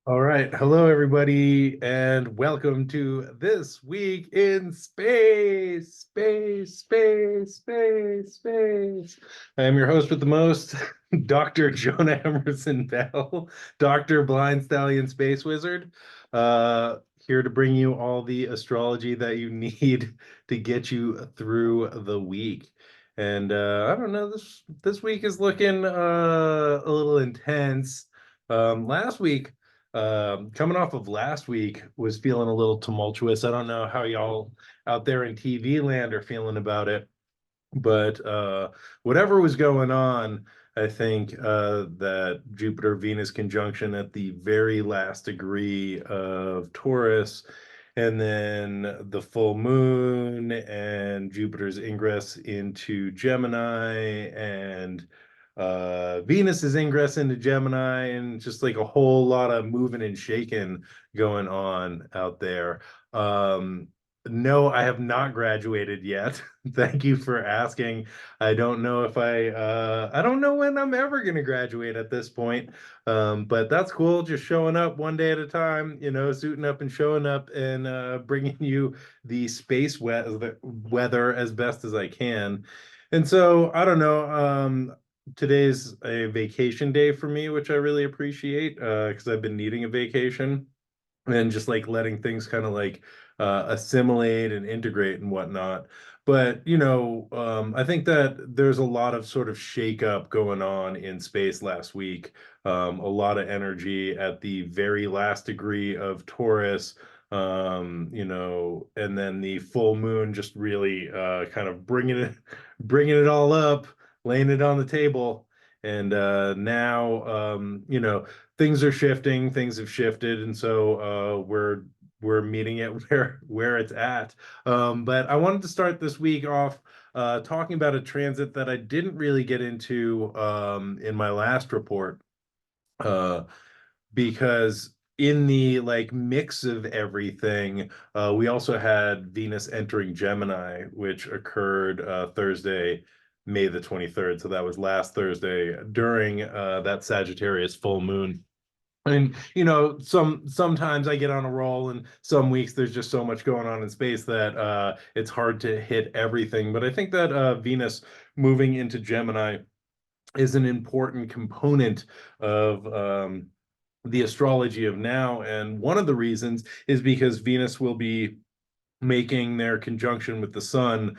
All right. Hello, everybody, and welcome to This Week in Space. Space. I am your host with the most, Dr. Jonah Emerson Bell, Dr. Blind Stallion Space Wizard, here to bring you all the astrology that you need to get you through the week. And I don't know, this week is looking a little intense. Last week, coming off of last week, was feeling a little tumultuous. I don't know how y'all out there in TV land are feeling about it, but whatever was going on, I think that Jupiter-Venus conjunction at the very last degree of Taurus, and then the full moon and Jupiter's ingress into Gemini, and Venus's ingress into Gemini, and just like a whole lot of moving and shaking going on out there. Um, no, I have not graduated yet. Thank you for asking. I don't know if I don't know when I'm ever going to graduate at this point. But that's cool. Just showing up one day at a time, suiting up and showing up and bringing you the weather as best as I can. And so I don't know. Today's a vacation day for me, which I really appreciate because I've been needing a vacation and just like letting things kind of like assimilate and integrate and whatnot. But I think that there's a lot of sort of shakeup going on in space last week. A lot of energy at the very last degree of Taurus. And then the full moon just really kind of bringing it all up, laying it on the table. And now, things are shifting, things have shifted, and so we're meeting it where it's at. But I wanted to start this week off talking about a transit that I didn't really get into in my last report, uh, because in the like mix of everything, we also had Venus entering Gemini, which occurred Thursday, May the 23rd. So that was last Thursday during that Sagittarius full moon. And sometimes I get on a roll, and some weeks there's just so much going on in space that it's hard to hit everything. But I think that Venus moving into Gemini is an important component of the astrology of now. And one of the reasons is because Venus will be making their conjunction with the sun,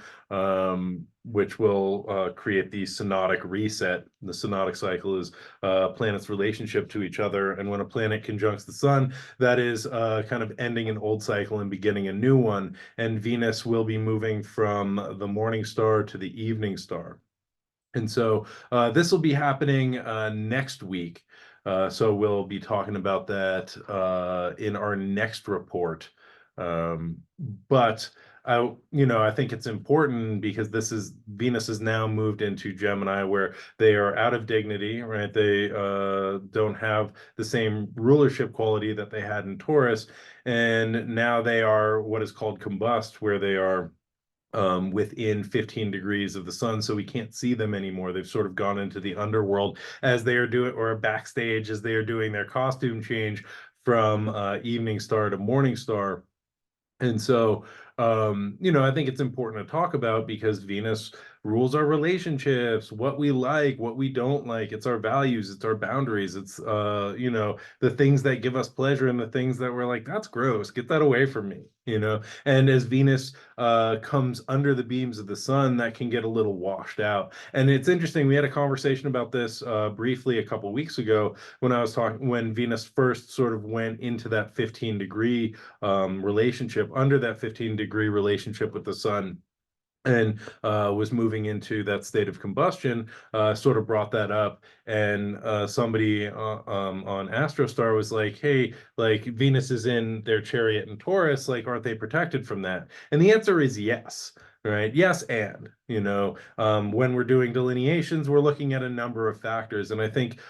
which will create the synodic reset. The synodic cycle is planets' relationship to each other. And when a planet conjuncts the sun, that is kind of ending an old cycle and beginning a new one. And Venus will be moving from the morning star to the evening star. And so this will be happening next week. So we'll be talking about that in our next report. Um, but I think it's important because this is Venus has now moved into Gemini, where they are out of dignity, right? They don't have the same rulership quality that they had in Taurus, and now they are what is called combust, where they are within 15 degrees of the sun, so we can't see them anymore. They've sort of gone into the underworld as they are doing, or backstage as they are doing their costume change from evening star to morning star. And so, I think it's important to talk about because Venus rules our relationships, what we like, what we don't like. It's our values, it's our boundaries, it's, the things that give us pleasure and the things that we're like, that's gross, get that away from me. And as Venus comes under the beams of the sun, that can get a little washed out. And it's interesting, we had a conversation about this briefly a couple weeks ago when Venus first sort of went into that 15-degree relationship, under that 15-degree relationship with the sun, and was moving into that state of combustion. Sort of brought that up, and somebody on Astrostar was like, hey, like Venus is in their chariot in Taurus, like aren't they protected from that? And the answer is yes. Right. Yes. And, when we're doing delineations, we're looking at a number of factors. And I think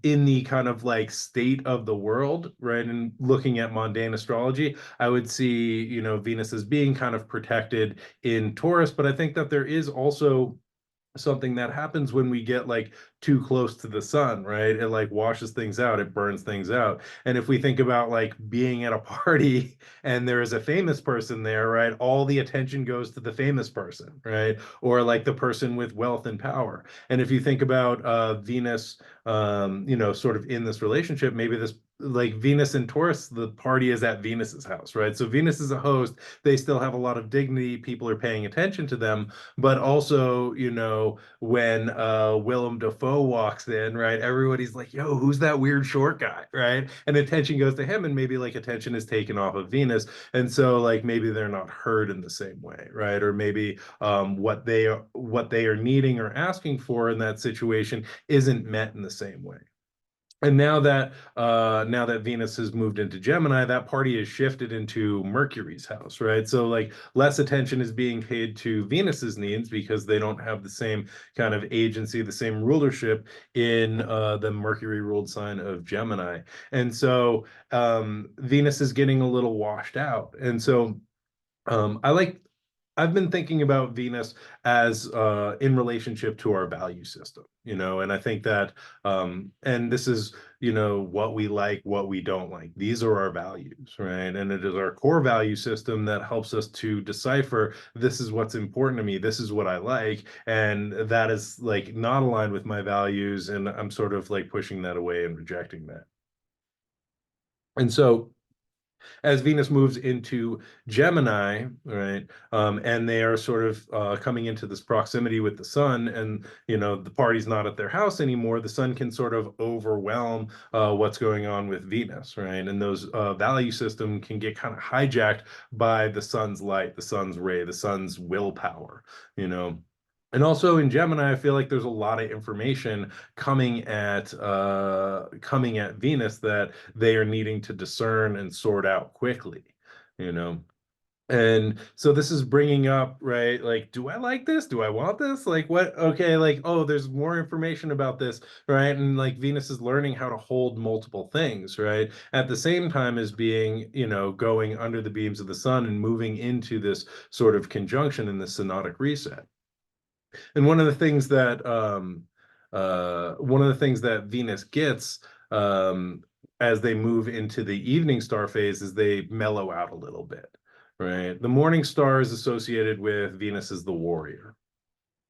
in the kind of like state of the world, right, and looking at mundane astrology, I would see, Venus as being kind of protected in Taurus, but I think that there is also something that happens when we get like too close to the sun, right? It like washes things out, it burns things out. And if we think about like being at a party and there is a famous person there, right? All the attention goes to the famous person, right? Or like the person with wealth and power. And if you think about Venus, sort of in this relationship, maybe this like Venus and Taurus, the party is at Venus's house, right? So Venus is a host. They still have a lot of dignity. People are paying attention to them, but also, when Willem Dafoe walks in, right, everybody's like, yo, who's that weird short guy, right? And attention goes to him, and maybe like attention is taken off of Venus. And so like maybe they're not heard in the same way, right? Or maybe what they are needing or asking for in that situation isn't met in the same way. And now that Venus has moved into Gemini, that party is shifted into Mercury's house, right? So like less attention is being paid to Venus's needs because they don't have the same kind of agency, the same rulership in the Mercury ruled sign of Gemini. And so Venus is getting a little washed out. And so I like I've been thinking about Venus as in relationship to our value system, and I think that, and this is, what we like, what we don't like. These are our values, right? And it is our core value system that helps us to decipher this is what's important to me, this is what I like, and that is like not aligned with my values, and I'm sort of like pushing that away and rejecting that. And so as Venus moves into Gemini, right, and they are sort of coming into this proximity with the sun, and the party's not at their house anymore. The sun can sort of overwhelm what's going on with Venus, right, and those value system can get kind of hijacked by the sun's light, the sun's ray, the sun's willpower, you know. And also in Gemini, I feel like there's a lot of information coming at Venus that they are needing to discern and sort out quickly, you know. And so this is bringing up, right? Like, do I like this? Do I want this? Like, what? Okay, like, oh, there's more information about this, right? And like Venus is learning how to hold multiple things, right? At the same time as being, going under the beams of the sun and moving into this sort of conjunction in the synodic reset. And one of the things that Venus gets as they move into the evening star phase is they mellow out a little bit, right? The morning star is associated with Venus as the warrior.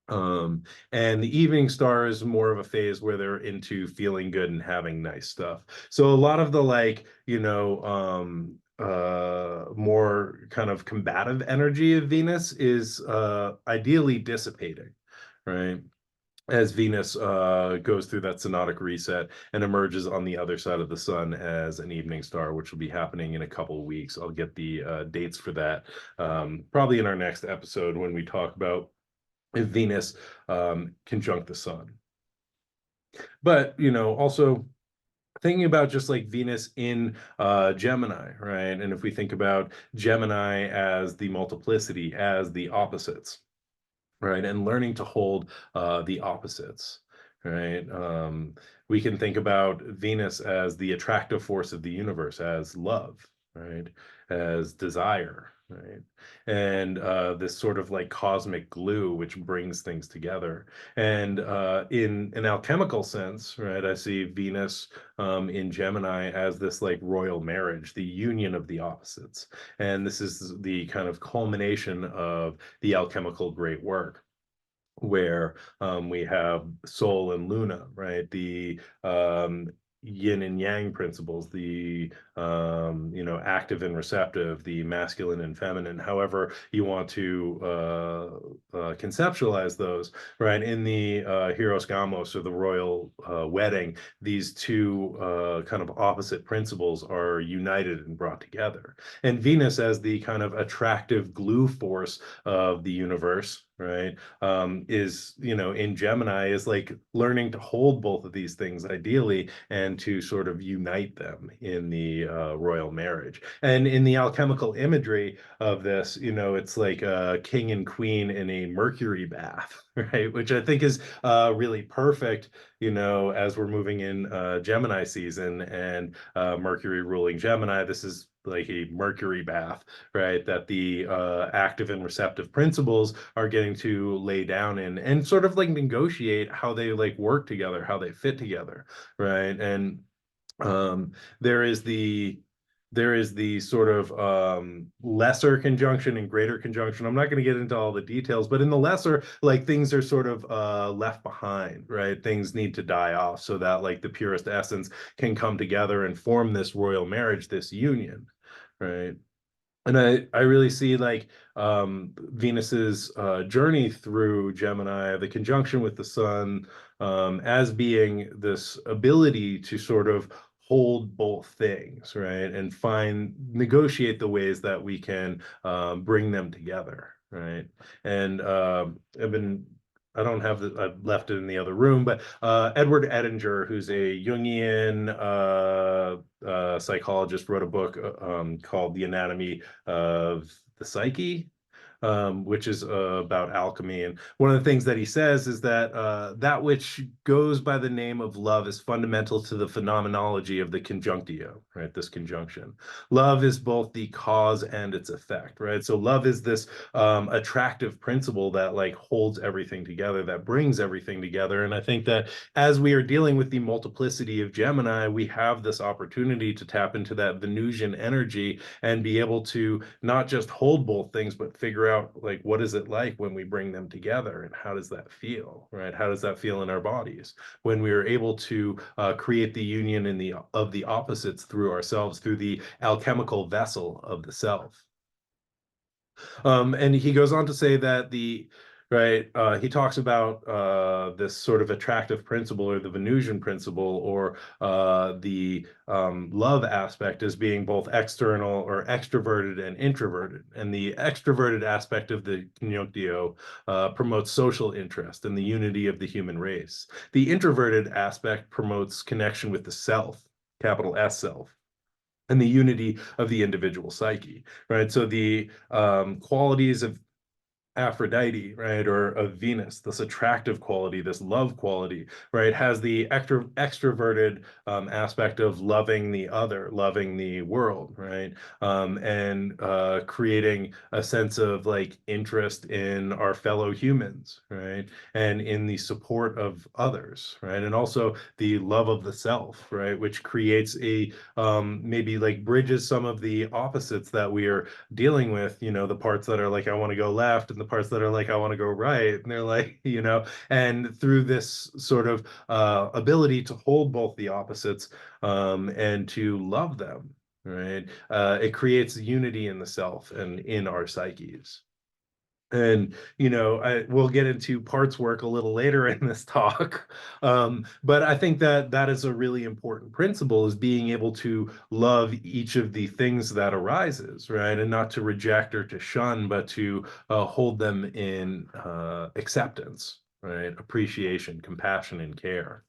And the evening star is more of a phase where they're into feeling good and having nice stuff. So a lot of the like, more kind of combative energy of Venus is ideally dissipating, right? As Venus goes through that synodic reset and emerges on the other side of the sun as an evening star, which will be happening in a couple of weeks. I'll get the dates for that probably in our next episode when we talk about if Venus conjunct the sun. But, also thinking about just like Venus in Gemini, right? And if we think about Gemini as the multiplicity, as the opposites, right, and learning to hold the opposites, right? We can think about Venus as the attractive force of the universe, as love, right, as desire, right, and this sort of like cosmic glue which brings things together. And in an alchemical sense, right, I see Venus in Gemini as this like royal marriage, the union of the opposites, and this is the kind of culmination of the alchemical great work, where we have Sol and Luna, right? The yin and yang principles, the active and receptive, the masculine and feminine, however you want to conceptualize those, right? In the Hieros Gamos, or the royal wedding, these two kind of opposite principles are united and brought together. And Venus as the kind of attractive glue force of the universe, right, is, in Gemini, is like learning to hold both of these things ideally and to sort of unite them in the royal marriage. And in the alchemical imagery of this, it's like a king and queen in a Mercury bath, right? Which I think is really perfect, as we're moving in Gemini season, and Mercury ruling Gemini. This is like a Mercury bath, right? That the active and receptive principles are getting to lay down in and sort of like negotiate how they like work together, how they fit together, right? And um, there is the sort of lesser conjunction and greater conjunction. I'm not going to get into all the details, but in the lesser, like things are sort of left behind, right? Things need to die off so that like the purest essence can come together and form this royal marriage, this union, right? And I really see like Venus's journey through Gemini, the conjunction with the sun, as being this ability to sort of hold both things, right? And negotiate the ways that we can bring them together, right? And I don't have I've left it in the other room, but Edward Edinger, who's a Jungian psychologist, wrote a book called The Anatomy of the Psyche, which is about alchemy. And one of the things that he says is that that which goes by the name of love is fundamental to the phenomenology of the conjunctio, right? This conjunction. Love is both the cause and its effect, right? So love is this attractive principle that like holds everything together, that brings everything together. And I think that as we are dealing with the multiplicity of Gemini, we have this opportunity to tap into that Venusian energy and be able to not just hold both things, but figure out like what is it like when we bring them together and how does that feel, right? How does that feel in our bodies when we are able to create the union in the of the opposites through ourselves, through the alchemical vessel of the self. And he goes on to say that he talks about this sort of attractive principle or the Venusian principle or the love aspect as being both external or extroverted and introverted. And the extroverted aspect of the conjunctio promotes social interest and the unity of the human race. The introverted aspect promotes connection with the self, capital S self, and the unity of the individual psyche, right? So the qualities of Aphrodite, right, or of Venus, this attractive quality, this love quality, right, has the extroverted aspect of loving the other, loving the world, right, and creating a sense of like interest in our fellow humans, right, and in the support of others, right, and also the love of the self, right, which creates a maybe like bridges some of the opposites that we are dealing with, the parts that are like I want to go left and the parts that are like I want to go right, and they're like, and through this sort of ability to hold both the opposites and to love them, right, it creates unity in the self and in our psyches. And we'll get into parts work a little later in this talk, but I think that that is a really important principle, is being able to love each of the things that arises, right, and not to reject or to shun, but to hold them in acceptance, right, appreciation, compassion, and care.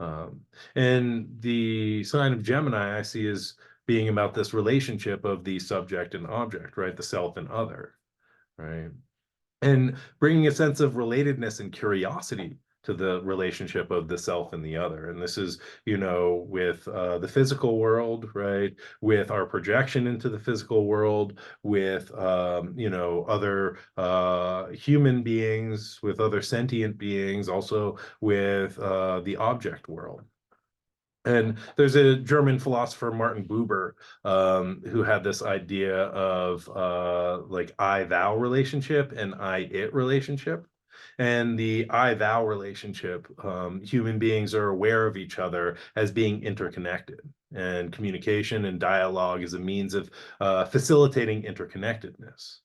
um, and the sign of Gemini I see as being about this relationship of the subject and object, right, the self and other, right, and bringing a sense of relatedness and curiosity to the relationship of the self and the other. And this is, with the physical world, right? With our projection into the physical world, with, other human beings, with other sentient beings, also with the object world. And there's a German philosopher, Martin Buber, who had this idea of like I-thou relationship and I-it relationship. And the I-thou relationship, human beings are aware of each other as being interconnected. And communication and dialogue is a means of facilitating interconnectedness.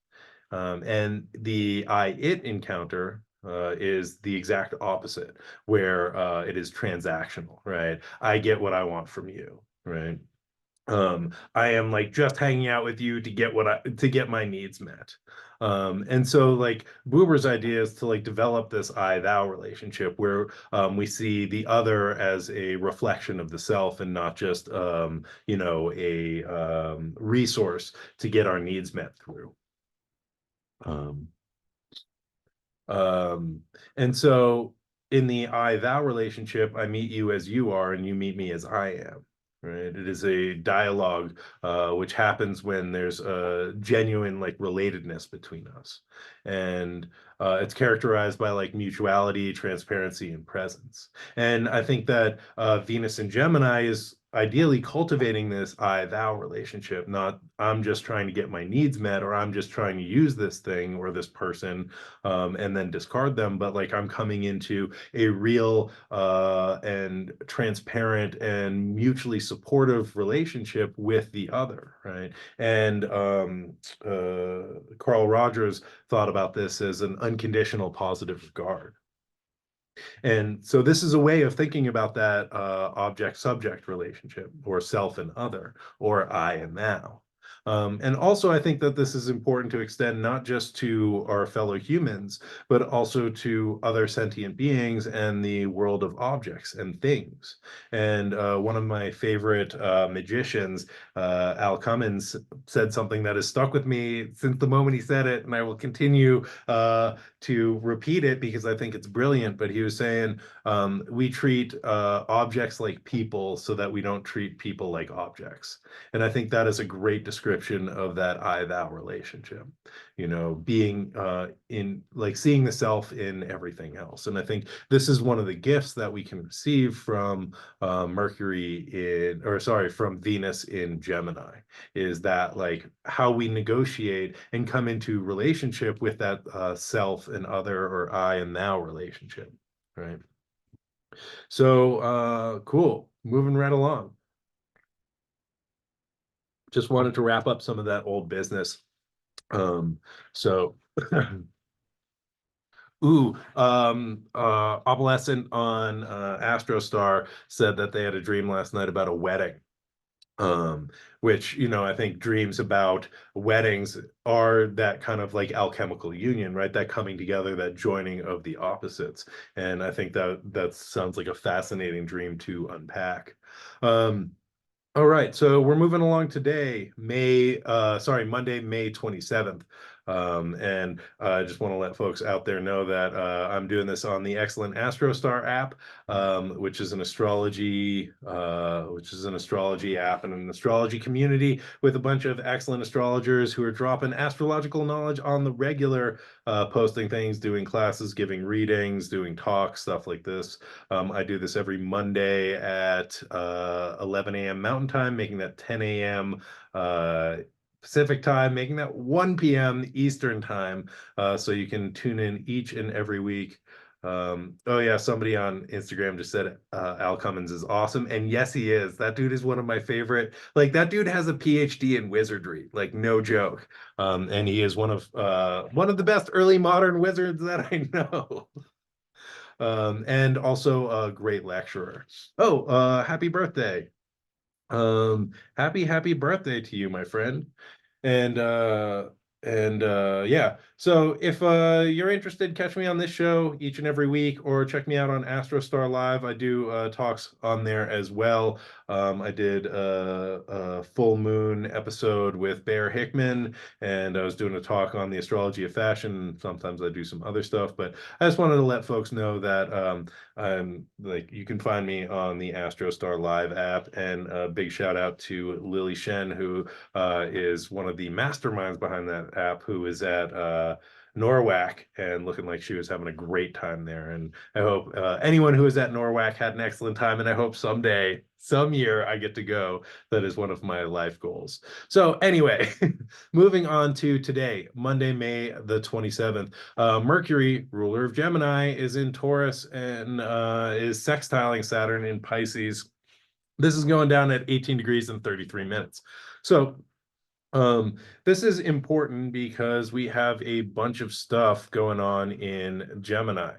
And the I-it encounter is the exact opposite, where it is transactional, right? I get what I want from you, right? I am like just hanging out with you to get my needs met. And so like Buber's idea is to like develop this I-thou relationship where we see the other as a reflection of the self and not just a resource to get our needs met through. Um, um, and so in the I thou relationship, I meet you as you are and you meet me as I am. right? It is a dialogue, which happens when there's a genuine like relatedness between us, and it's characterized by like mutuality, transparency, and presence. And I think that Venus in Gemini is ideally cultivating this I thou relationship, not I'm just trying to get my needs met, or I'm just trying to use this thing or this person, and then discard them, but like I'm coming into a real and transparent and mutually supportive relationship with the other, right? And Carl Rogers thought about this as an unconditional positive regard. And so this is a way of thinking about that object-subject relationship, or self and other, or I and thou. And also, I think that this is important to extend not just to our fellow humans, but also to other sentient beings and the world of objects and things. And one of my favorite magicians, Al Cummins, said something that has stuck with me since the moment he said it, and I will continue to repeat it because I think it's brilliant. But he was saying, we treat objects like people so that we don't treat people like objects. And I think that is a great description of that I thou relationship, being in like seeing the self in everything else. And I think this is one of the gifts that we can receive from from Venus in Gemini, is that like how we negotiate and come into relationship with that self and other, or I and thou relationship, right? So cool, moving right along. Just wanted to wrap up some of that old business. So ooh, Opalescent on Astrostar said that they had a dream last night about a wedding. um which, I think dreams about weddings are that kind of like alchemical union, right? That coming together, that joining of the opposites. And I think that that sounds like a fascinating dream to unpack. um all right, so we're moving along today, Monday, May 27th. And I just want to let folks out there know that I'm doing this on the excellent Astrostar app, which is an astrology app and an astrology community with a bunch of excellent astrologers who are dropping astrological knowledge on the regular, posting things, doing classes, giving readings, doing talks, stuff like this. I do this every Monday at 11 a.m. Mountain Time, making that 10 a.m. Pacific Time, making that 1 p.m. Eastern Time. So you can tune in each and every week. Oh yeah, somebody on Instagram just said Al Cummins is awesome, and yes, he is. That dude is one of my favorite. Like that dude has a PhD in wizardry, like no joke. And he is one of the best early modern wizards that I know. And also a great lecturer. Oh, happy birthday. Happy birthday to you, my friend. And yeah. So if you're interested, catch me on this show each and every week, or check me out on Astrostar Live. I do talks on there as well. I did a full moon episode with Bear Hickman, and I was doing a talk on the astrology of fashion. Sometimes I do some other stuff, but I just wanted to let folks know that I'm like, you can find me on the Astrostar Live app. And a big shout out to Lily Shen, who is one of the masterminds behind that app, who is at Norwalk and looking like she was having a great time there. And I hope anyone who is at Norwalk had an excellent time. And I hope someday, some year, I get to go. That is one of my life goals. So anyway, moving on to today, Monday, May the 27th. Mercury, ruler of Gemini, is in Taurus and is sextiling Saturn in Pisces. This is going down at 18 degrees and 33 minutes. So this is important because we have a bunch of stuff going on in Gemini.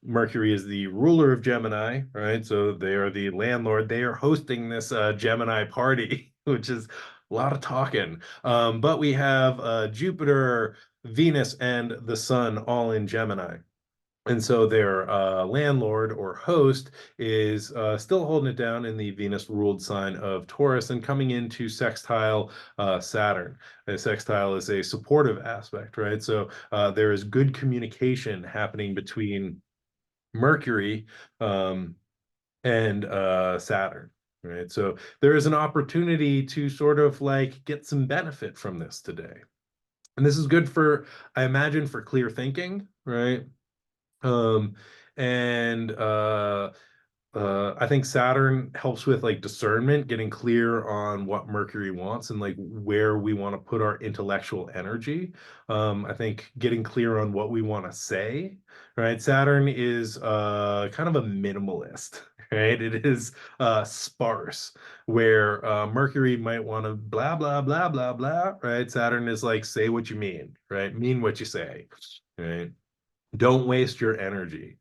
Mercury is the ruler of Gemini, right? So they are the landlord. They are hosting this Gemini party, which is a lot of talking. But we have Jupiter, Venus, and the Sun all in Gemini. And so their landlord or host is still holding it down in the Venus ruled sign of Taurus and coming into sextile Saturn. A sextile is a supportive aspect, right? So there is good communication happening between Mercury and Saturn. right? So there is an opportunity to sort of like get some benefit from this today. And this is good for, I imagine, for clear thinking, right? Um, and I think Saturn helps with like discernment, getting clear on what Mercury wants and like where we want to put our intellectual energy. I think getting clear on what we want to say, right? Saturn is kind of a minimalist, right? It is sparse, where Mercury might want to blah, blah, blah, blah, blah, right? Saturn is like, say what you mean, right? Mean what you say, right? Don't waste your energy.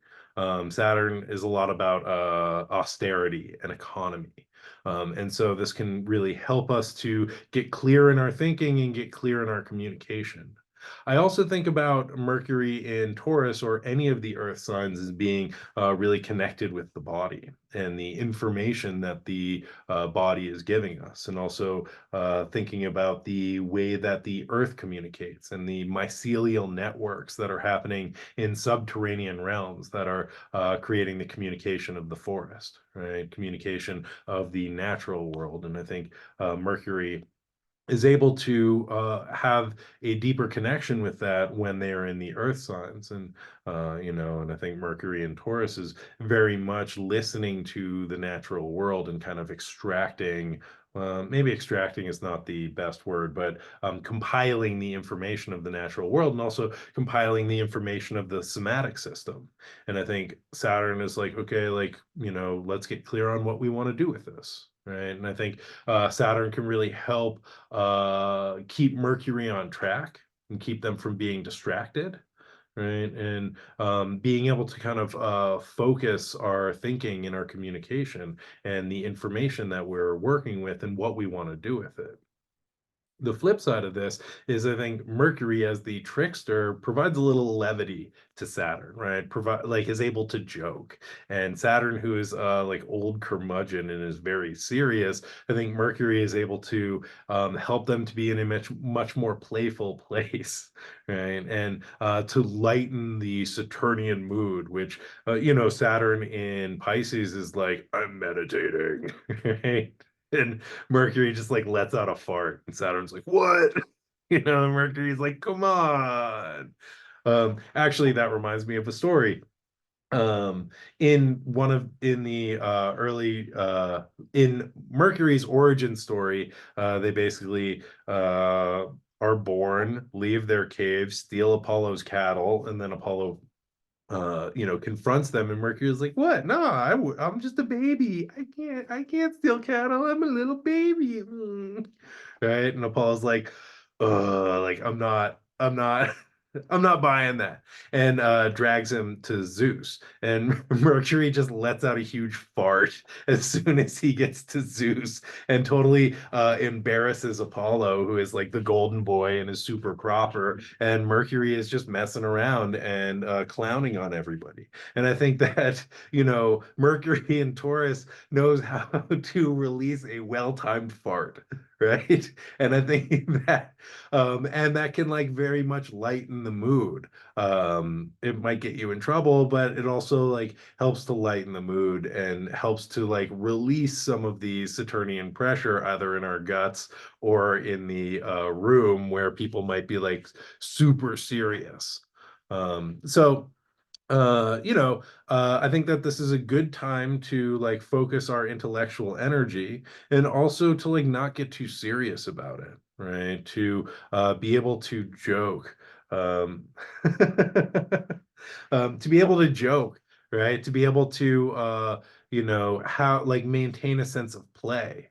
Saturn is a lot about austerity and economy. And so this can really help us to get clear in our thinking and get clear in our communication. I also think about Mercury in Taurus or any of the earth signs as being really connected with the body and the information that the body is giving us, and also thinking about the way that the earth communicates and the mycelial networks that are happening in subterranean realms that are creating the communication of the forest, right? Communication of the natural world. And I think Mercury is able to have a deeper connection with that when they are in the earth signs. And and I think Mercury in Taurus is very much listening to the natural world and kind of extracting, maybe extracting is not the best word, but compiling the information of the natural world and also compiling the information of the somatic system. And I think Saturn is like, okay, like, let's get clear on what we want to do with this. Right. And I think Saturn can really help keep Mercury on track and keep them from being distracted, right? And being able to kind of focus our thinking and our communication and the information that we're working with and what we want to do with it. The flip side of this is I think Mercury as the trickster provides a little levity to Saturn, right? Provide like is able to joke. And Saturn, who is like old curmudgeon and is very serious, I think Mercury is able to help them to be in a much more playful place, right? And to lighten the Saturnian mood, which Saturn in Pisces is like, I'm meditating, right? And Mercury just like lets out a fart, and Saturn's like, "What?" Mercury's like, "Come on." Actually, that reminds me of a story. In the early in Mercury's origin story, they basically are born, leave their cave, steal Apollo's cattle, and then Apollo confronts them, and Mercury's like, "What? No, I'm just a baby. I can't steal cattle. I'm a little baby." Right? And Apollo's like, I'm not, I'm not buying that, and drags him to Zeus. And Mercury just lets out a huge fart as soon as he gets to Zeus, and totally embarrasses Apollo, who is like the golden boy and is super proper. And Mercury is just messing around and clowning on everybody. And I think that, Mercury in Taurus knows how to release a well-timed fart, right? And I think and that can like very much lighten the mood. It might get you in trouble, but it also like helps to lighten the mood and helps to like release some of the Saturnian pressure either in our guts or in the room where people might be like super serious. So I think that this is a good time to like focus our intellectual energy and also to like not get too serious about it, right? To be able to joke, um, to be able to joke, right? To be able to, how like maintain a sense of play.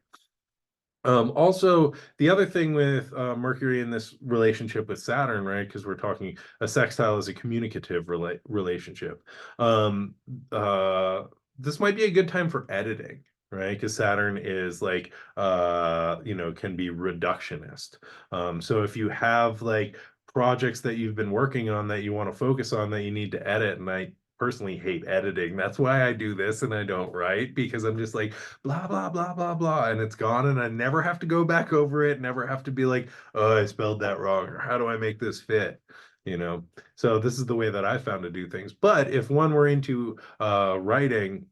Also, the other thing with Mercury in this relationship with Saturn, right? Because we're talking a sextile is a communicative relationship. Um, uh, this might be a good time for editing, right? Because Saturn is like, can be reductionist. So if you have like projects that you've been working on that you want to focus on that you need to edit, and I personally hate editing. That's why I do this and I don't write, because I'm just like blah blah blah blah blah, and it's gone, and I never have to go back over it, never have to be like, oh, I spelled that wrong, or how do I make this fit, so this is the way that I found to do things. But if one were into writing,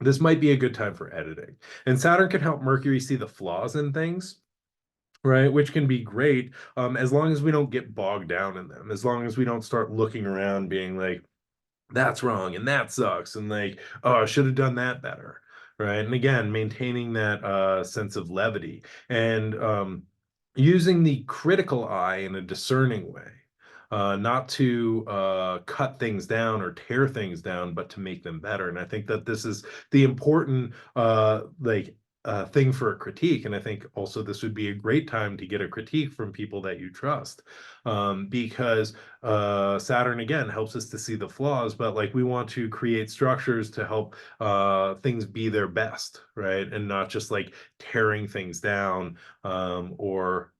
this might be a good time for editing. And Saturn can help Mercury see the flaws in things, right? Which can be great, as long as we don't get bogged down in them, as long as we don't start looking around being like, that's wrong and that sucks, and like, oh, I should have done that better, right? And again, maintaining that sense of levity, and using the critical eye in a discerning way, not to cut things down or tear things down, but to make them better. And I think that this is the important thing for a critique. And I think also this would be a great time to get a critique from people that you trust, because Saturn again helps us to see the flaws, but like we want to create structures to help things be their best, right? And not just like tearing things down, or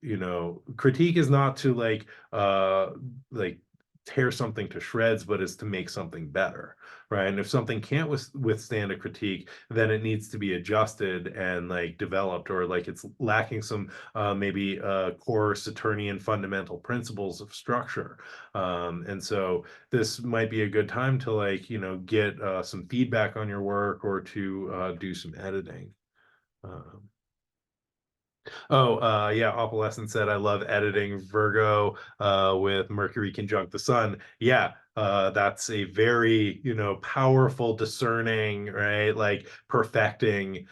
critique is not to like tear something to shreds, but is to make something better, right? And if something can't withstand a critique, then it needs to be adjusted and like developed, or like it's lacking some maybe core Saturnian fundamental principles of structure. And so this might be a good time to like get some feedback on your work, or to do some editing. Um, Oh, yeah, Opalescent said, I love editing Virgo with Mercury conjunct the sun. Yeah, that's a very, powerful, discerning, right? Like perfecting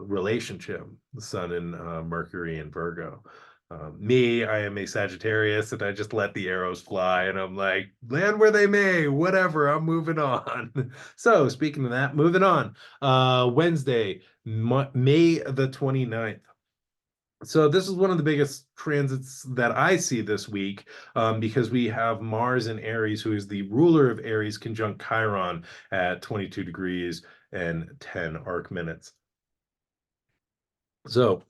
relationship, the sun and Mercury and Virgo. Me, I am a Sagittarius, and I just let the arrows fly, and I'm like, land where they may, whatever, I'm moving on. So, speaking of that, moving on. Wednesday, May the 29th. So this is one of the biggest transits that I see this week, because we have Mars in Aries, who is the ruler of Aries, conjunct Chiron at 22 degrees and 10 arc minutes. So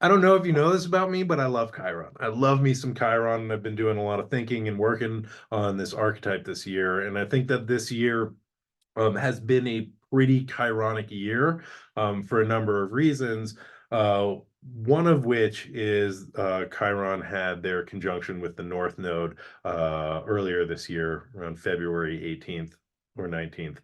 I don't know if you know this about me, but I love Chiron. I love me some Chiron, and I've been doing a lot of thinking and working on this archetype this year. And I think that this year has been a pretty Chironic year, for a number of reasons. One of which is Chiron had their conjunction with the North Node earlier this year, around February 18th or 19th.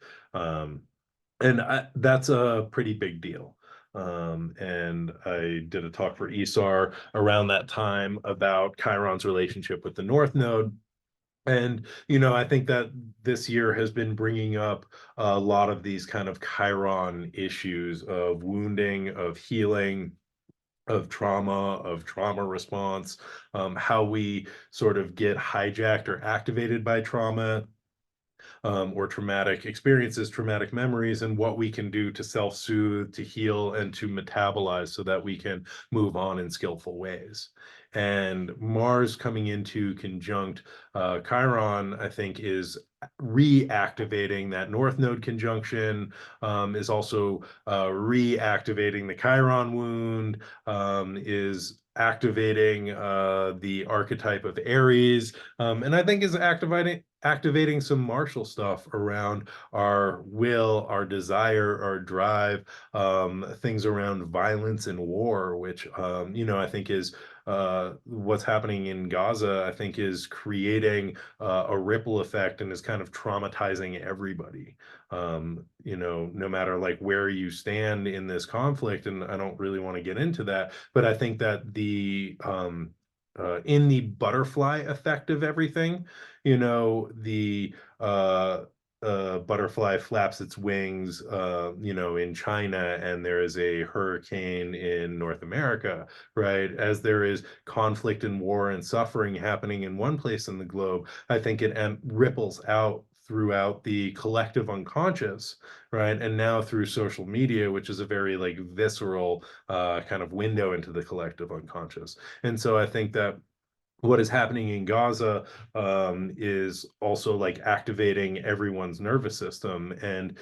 And that's a pretty big deal. And I did a talk for ESAR around that time about Chiron's relationship with the North Node. And, I think that this year has been bringing up a lot of these kind of Chiron issues of wounding, of healing, of trauma response, how we sort of get hijacked or activated by trauma, or traumatic experiences, traumatic memories, and what we can do to self-soothe, to heal, and to metabolize so that we can move on in skillful ways. And Mars coming into conjunct Chiron, I think, is reactivating that North Node conjunction, is also reactivating the Chiron wound, is activating the archetype of Aries, and I think is activating some martial stuff around our will, our desire, our drive, things around violence and war, which I think is what's happening in Gaza. I think is creating a ripple effect, and is kind of traumatizing everybody. No matter like where you stand in this conflict, and I don't really want to get into that, but I think that the in the butterfly effect of everything, the butterfly flaps its wings, in China, and there is a hurricane in North America, right? As there is conflict and war and suffering happening in one place in the globe, I think it ripples out throughout the collective unconscious, right? And now through social media, which is a very like visceral kind of window into the collective unconscious. And so I think that what is happening in Gaza is also like activating everyone's nervous system. And,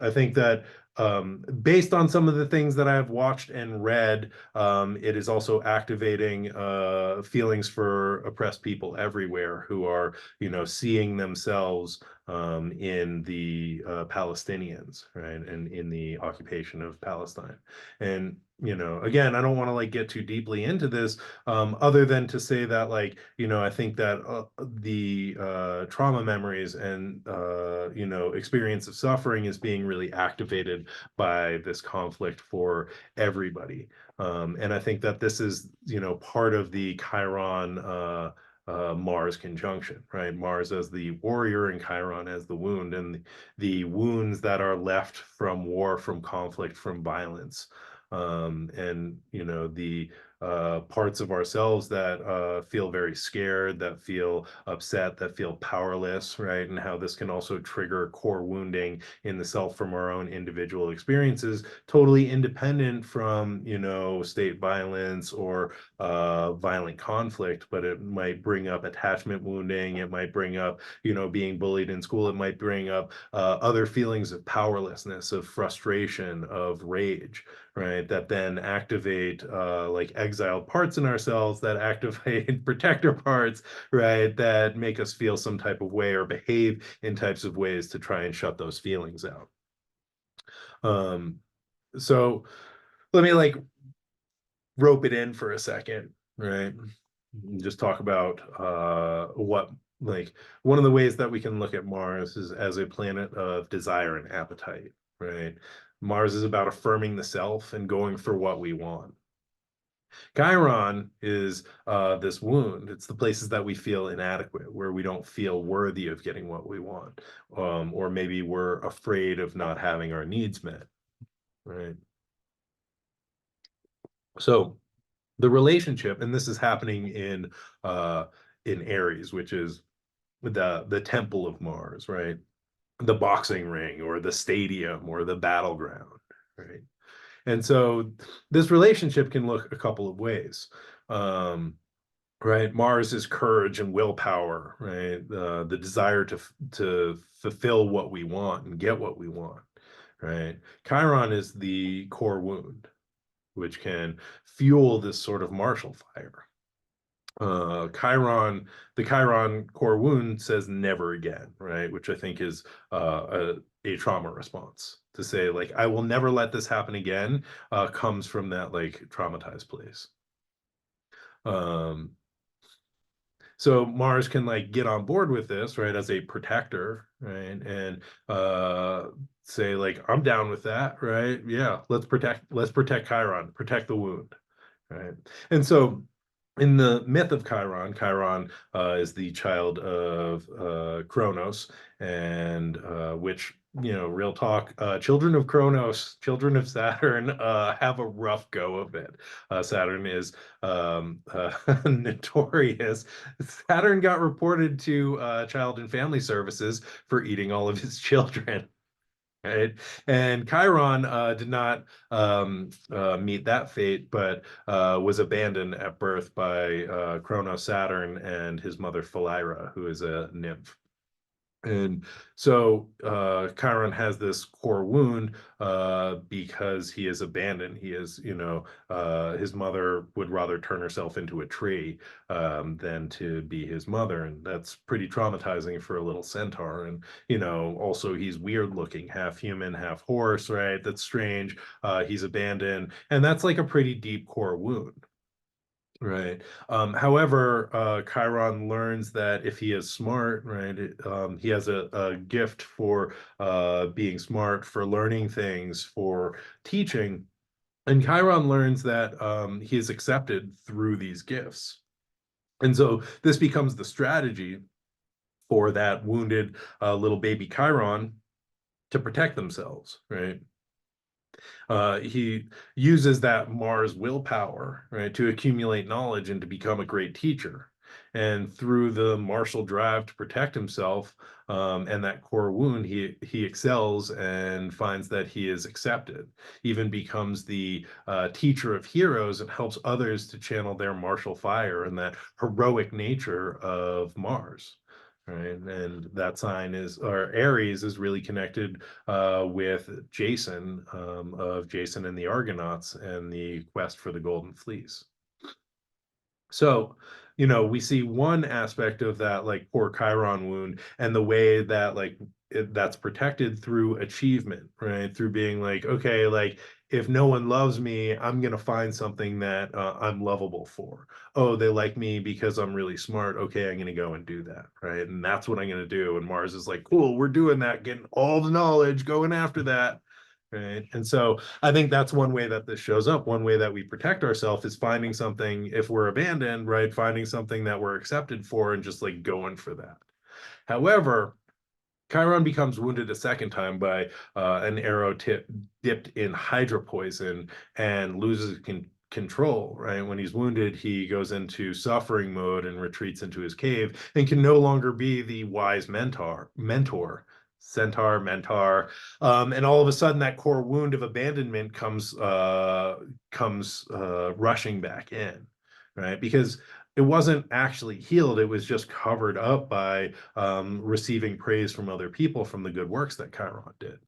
I think that based on some of the things that I've watched and read, it is also activating feelings for oppressed people everywhere who are, seeing themselves in the Palestinians, right, and in the occupation of Palestine. And again, I don't want to like get too deeply into this, other than to say that, like, I think that the trauma memories and experience of suffering is being really activated by this conflict for everybody. And I think that this is, part of the Chiron Mars conjunction, right? Mars as the warrior and Chiron as the wound, and the wounds that are left from war, from conflict, from violence. And the parts of ourselves that feel very scared, that feel upset, that feel powerless, right? And how this can also trigger core wounding in the self from our own individual experiences, totally independent from, state violence or violent conflict. But it might bring up attachment wounding. It might bring up, being bullied in school. It might bring up other feelings of powerlessness, of frustration, of rage, right? That then activate like exiled parts in ourselves, that activate protector parts, right? That make us feel some type of way or behave in types of ways to try and shut those feelings out. So let me like rope it in for a second, right? Just talk about what, like, one of the ways that we can look at Mars is as a planet of desire and appetite, right? Mars is about affirming the self and going for what we want. Chiron is this wound. It's the places that we feel inadequate, where we don't feel worthy of getting what we want, or maybe we're afraid of not having our needs met, right? So the relationship, and this is happening in Aries, which is the temple of Mars, right? The boxing ring or the stadium or the battleground, right? And so this relationship can look a couple of ways. Right, Mars is courage and willpower, right? The desire to fulfill what we want and get what we want, right? Chiron is the core wound, which can fuel this sort of martial fire. Chiron, the Chiron core wound says never again, right? Which I think is a trauma response to say, like, I will never let this happen again, comes from that like traumatized place. Um, so Mars can like get on board with this, right, as a protector, right, and say like, I'm down with that, right? Yeah, let's protect Chiron, protect the wound, right? And so in the myth of Chiron, Chiron is the child of Kronos, and which, real talk, children of Kronos, children of Saturn, have a rough go of it. Saturn is notorious. Saturn got reported to Child and Family Services for eating all of his children. Right. And Chiron did not meet that fate, but was abandoned at birth by Kronos Saturn and his mother Philyra, who is a nymph. And so Chiron has this core wound because he is abandoned. He is, his mother would rather turn herself into a tree than to be his mother. And that's pretty traumatizing for a little centaur. And, also he's weird looking, half human, half horse, right? That's strange. He's abandoned. And that's like a pretty deep core wound. Right. However, Chiron learns that if he is smart, right, he has a gift for being smart, for learning things, for teaching. And Chiron learns that he is accepted through these gifts. And so this becomes the strategy for that wounded little baby Chiron to protect themselves, right? He uses that Mars willpower, right, to accumulate knowledge and to become a great teacher. And through the martial drive to protect himself and that core wound, he excels and finds that he is accepted. Even becomes the teacher of heroes and helps others to channel their martial fire and that heroic nature of Mars. Right, and that sign is, or Aries is really connected with Jason, of Jason and the Argonauts and the quest for the Golden Fleece. So we see one aspect of that like poor Chiron wound and the way that like that's protected through achievement, right? Through being like, okay, like if no one loves me, I'm gonna find something that I'm lovable for. Oh, they like me because I'm really smart. Okay, I'm gonna go and do that, right? And that's what I'm gonna do. And Mars is like, cool, we're doing that, getting all the knowledge, going after that. Right. And so I think that's one way that this shows up. One way that we protect ourselves is finding something, if we're abandoned, right? Finding something that we're accepted for and just like going for that. However, Chiron becomes wounded a second time by an arrow dipped in hydra poison and loses control, right? When he's wounded, he goes into suffering mode and retreats into his cave and can no longer be the wise centaur, mentor. And all of a sudden, that core wound of abandonment comes rushing back in, right? Because it wasn't actually healed; it was just covered up by receiving praise from other people from the good works that Chiron did.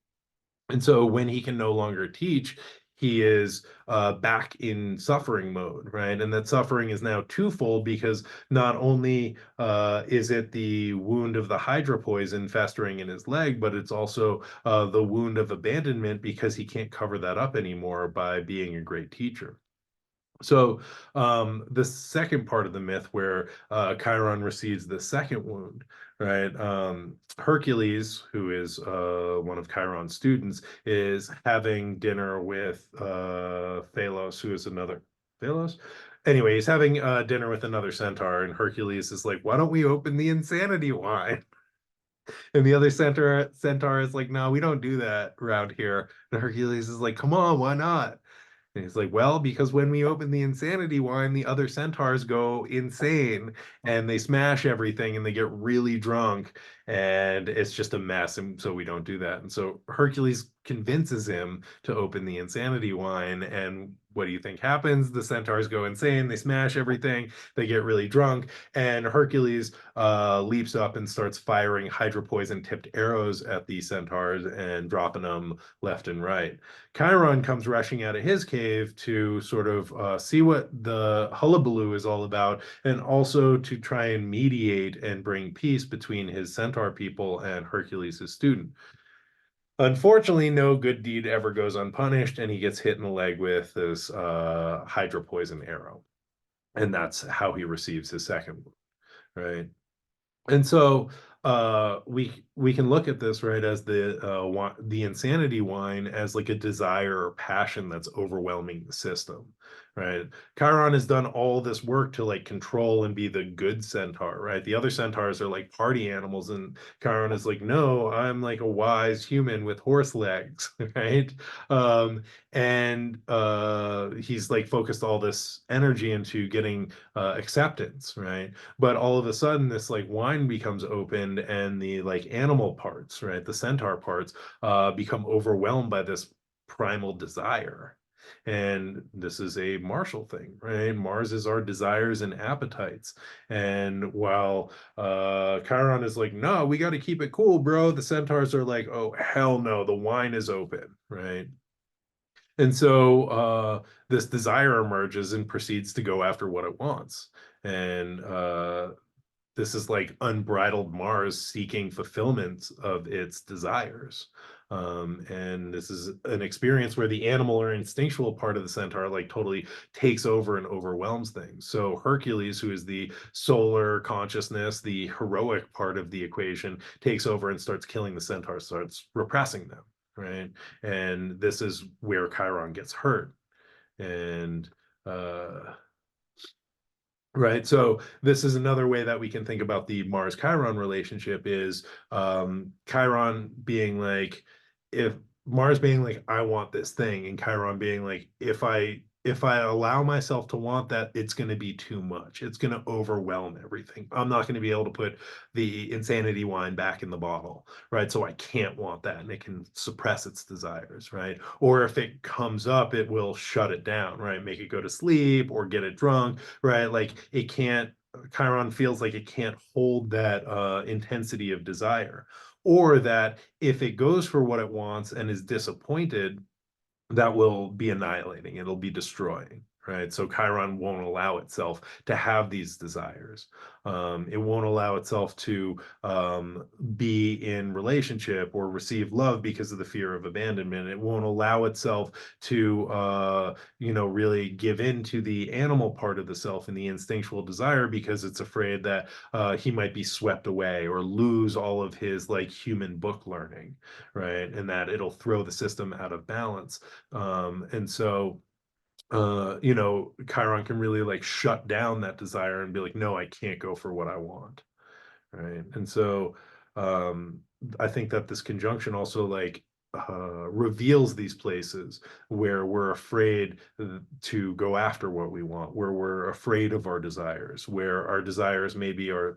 And so when he can no longer teach, he is back in suffering mode, right? And that suffering is now twofold because not only is it the wound of the hydra poison festering in his leg, but it's also the wound of abandonment because he can't cover that up anymore by being a great teacher. So the second part of the myth where Chiron receives the second wound, right? Hercules, who is one of Chiron's students, is having dinner with Phalos, who is another Phalos. Anyway, he's having dinner with another centaur, and Hercules is like, "Why don't we open the insanity wine?" And the other centaur is like, "No, we don't do that around here." And Hercules is like, "Come on, why not?" And he's like, well, because when we open the insanity wine, the other centaurs go insane and they smash everything and they get really drunk and it's just a mess. And so we don't do that. And so Hercules convinces him to open the insanity wine. And what do you think happens? The centaurs go insane, they smash everything, they get really drunk, and Hercules leaps up and starts firing hydropoison tipped arrows at the centaurs and dropping them left and right. Chiron comes rushing out of his cave to sort of see what the hullabaloo is all about, and also to try and mediate and bring peace between his centaur people and Hercules, his student. Unfortunately, no good deed ever goes unpunished, and he gets hit in the leg with this hydra poison arrow. And that's how he receives his second wound, right? And so we can look at this right as the insanity wine as like a desire or passion that's overwhelming the system, right? Chiron has done all this work to like control and be the good centaur, right? The other centaurs are like party animals, and Chiron is like, no, I'm like a wise human with horse legs, right? And he's like focused all this energy into getting acceptance, right? But all of a sudden this like wine becomes opened and the like animal parts, right, the centaur parts become overwhelmed by this primal desire. And this is a Martial thing, right? Mars is our desires and appetites. And while Chiron is like, no, we got to keep it cool, bro, the centaurs are like, oh hell no, the wine is open, right? And so this desire emerges and proceeds to go after what it wants. And this is like unbridled Mars seeking fulfillment of its desires. And this is an experience where the animal or instinctual part of the centaur like totally takes over and overwhelms things. So Hercules, who is the solar consciousness, the heroic part of the equation, takes over and starts killing the centaurs, starts repressing them, right? And this is where Chiron gets hurt. And uh right. So this is another way that we can think about the Mars Chiron relationship is Chiron being like, if Mars being like, I want this thing, and Chiron being like, if I allow myself to want that, it's going to be too much. It's going to overwhelm everything. I'm not going to be able to put the insanity wine back in the bottle, right? So I can't want that, and it can suppress its desires, right? Or if it comes up, it will shut it down, right? Make it go to sleep or get it drunk, right? Like it can't, Chiron feels like it can't hold that intensity of desire. Or that if it goes for what it wants and is disappointed, that will be annihilating, it'll be destroying. right? So Chiron won't allow itself to have these desires. It won't allow itself to be in relationship or receive love because of the fear of abandonment. It won't allow itself to, really give in to the animal part of the self and the instinctual desire because it's afraid that he might be swept away or lose all of his like human book learning, right? And that it'll throw the system out of balance. And so Chiron can really like shut down that desire and be like, no, I can't go for what I want. Right. And so um I think that this conjunction also like reveals these places where we're afraid to go after what we want, where we're afraid of our desires, where our desires maybe are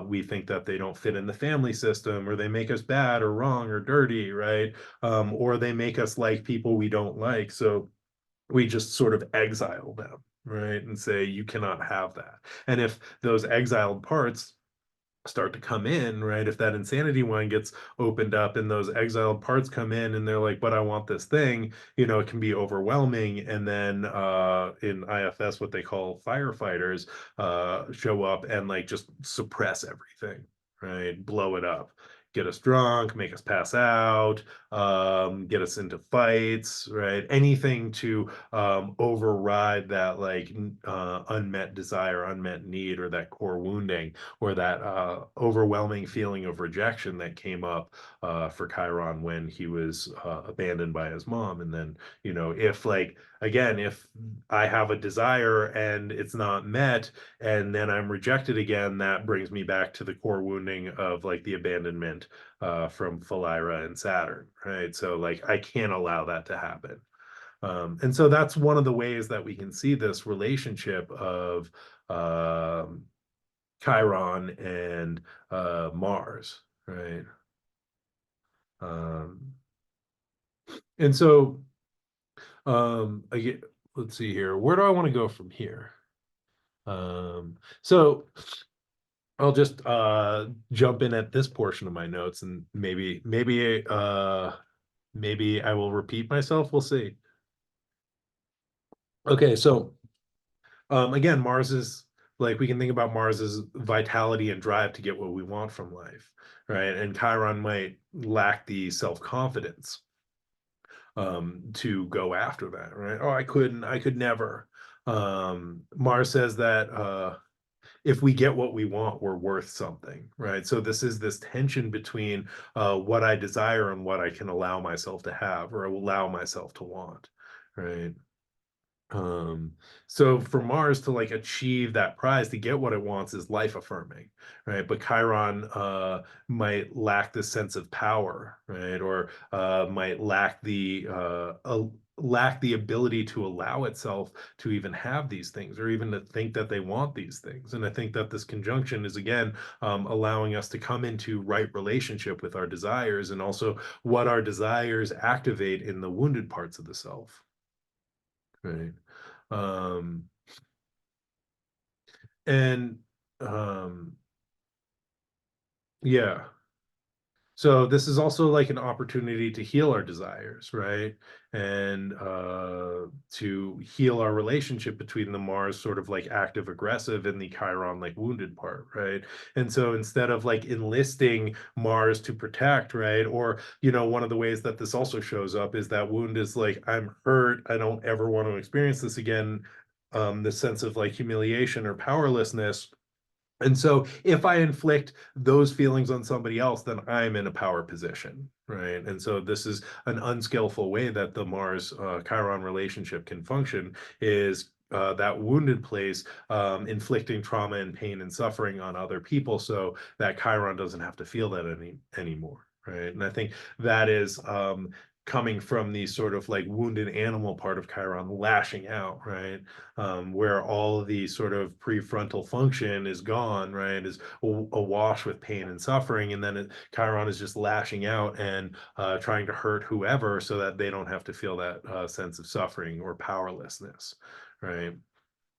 we think that they don't fit in the family system, or they make us bad or wrong or dirty, right? Or they make us like people we don't like. So we just sort of exile them, right? And say, you cannot have that. And if those exiled parts start to come in, right? If that insanity one gets opened up and those exiled parts come in and they're like, but I want this thing, it can be overwhelming. And then in IFS, what they call firefighters show up and like just suppress everything, right? Blow it up. Get us drunk, make us pass out, get us into fights, right? Anything to override that like unmet desire, unmet need, or that core wounding, or that overwhelming feeling of rejection that came up for Chiron when he was abandoned by his mom. And then, if like, again, if I have a desire and it's not met, and then I'm rejected again, that brings me back to the core wounding of like the abandonment from Philyra and Saturn, right? So like, I can't allow that to happen. And so that's one of the ways that we can see this relationship of um, Chiron and Mars, right? Um, and so again, let's see here. Where do I want to go from here? So I'll just jump in at this portion of my notes, and maybe I will repeat myself. We'll see. Okay, so again, Mars is like, we can think about Mars as vitality and drive to get what we want from life, right? And Chiron might lack the self-confidence to go after that, right? Oh, I could never. Mars says that if we get what we want, we're worth something, right? So this is this tension between what I desire and what I can allow myself to have or allow myself to want, right? um so for Mars to like achieve that prize, to get what it wants, is life affirming, right? But Chiron might lack the sense of power, right? Or might lack the ability to allow itself to even have these things, or even to think that they want these things. And I think that this conjunction is again allowing us to come into right relationship with our desires, and also what our desires activate in the wounded parts of the self, right? um and um yeah, so this is also like an opportunity to heal our desires, right? And to heal our relationship between the Mars sort of like active aggressive and the Chiron like wounded part, right? And so instead of like enlisting Mars to protect, right? Or, one of the ways that this also shows up is that wound is like, I'm hurt, I don't ever want to experience this again. This sense of like humiliation or powerlessness. And so if I inflict those feelings on somebody else, then I'm in a power position, right? And so this is an unskillful way that the Mars Chiron relationship can function, is that wounded place inflicting trauma and pain and suffering on other people, so that Chiron doesn't have to feel that anymore, right? And I think that is coming from the sort of like wounded animal part of Chiron lashing out, right? Where all of the sort of prefrontal function is gone, right? Is awash with pain and suffering, and then Chiron is just lashing out and trying to hurt whoever so that they don't have to feel that sense of suffering or powerlessness, right?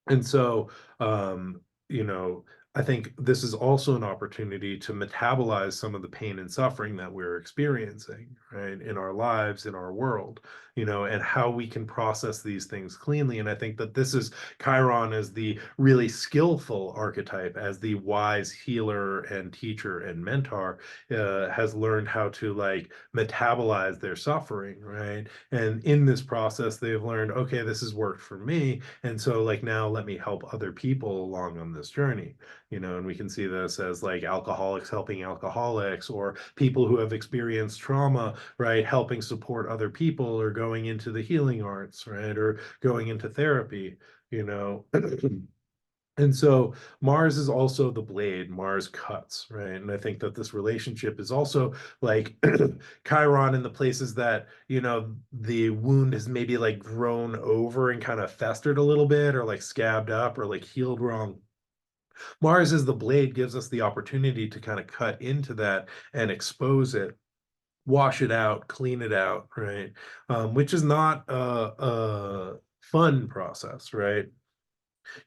And so, um, you know, I think this is also an opportunity to metabolize some of the pain and suffering that we're experiencing, right, in our lives, in our world, and how we can process these things cleanly. And I think that this is Chiron as the really skillful archetype, as the wise healer and teacher and mentor, has learned how to like metabolize their suffering, right? And in this process, they've learned, okay, this has worked for me. And so, like, now let me help other people along on this journey. And we can see this as like alcoholics helping alcoholics, or people who have experienced trauma, right, helping support other people, or going into the healing arts, right, or going into therapy, you know. And so Mars is also the blade. Mars cuts, right? And I think that this relationship is also like Chiron in the places that, the wound has maybe like grown over and kind of festered a little bit, or like scabbed up, or like healed wrong. Mars as the blade gives us the opportunity to kind of cut into that and expose it, wash it out, clean it out, right? Which is not a fun process, right?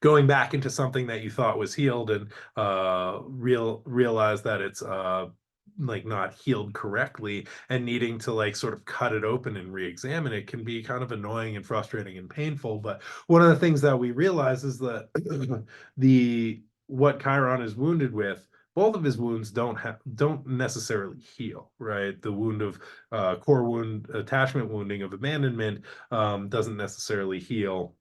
Going back into something that you thought was healed and realize that it's like not healed correctly, and needing to like sort of cut it open and re-examine it can be kind of annoying and frustrating and painful. But one of the things that we realize is that the what Chiron is wounded with, both of his wounds don't necessarily heal, right? The wound of core wound, attachment wounding of abandonment, doesn't necessarily heal,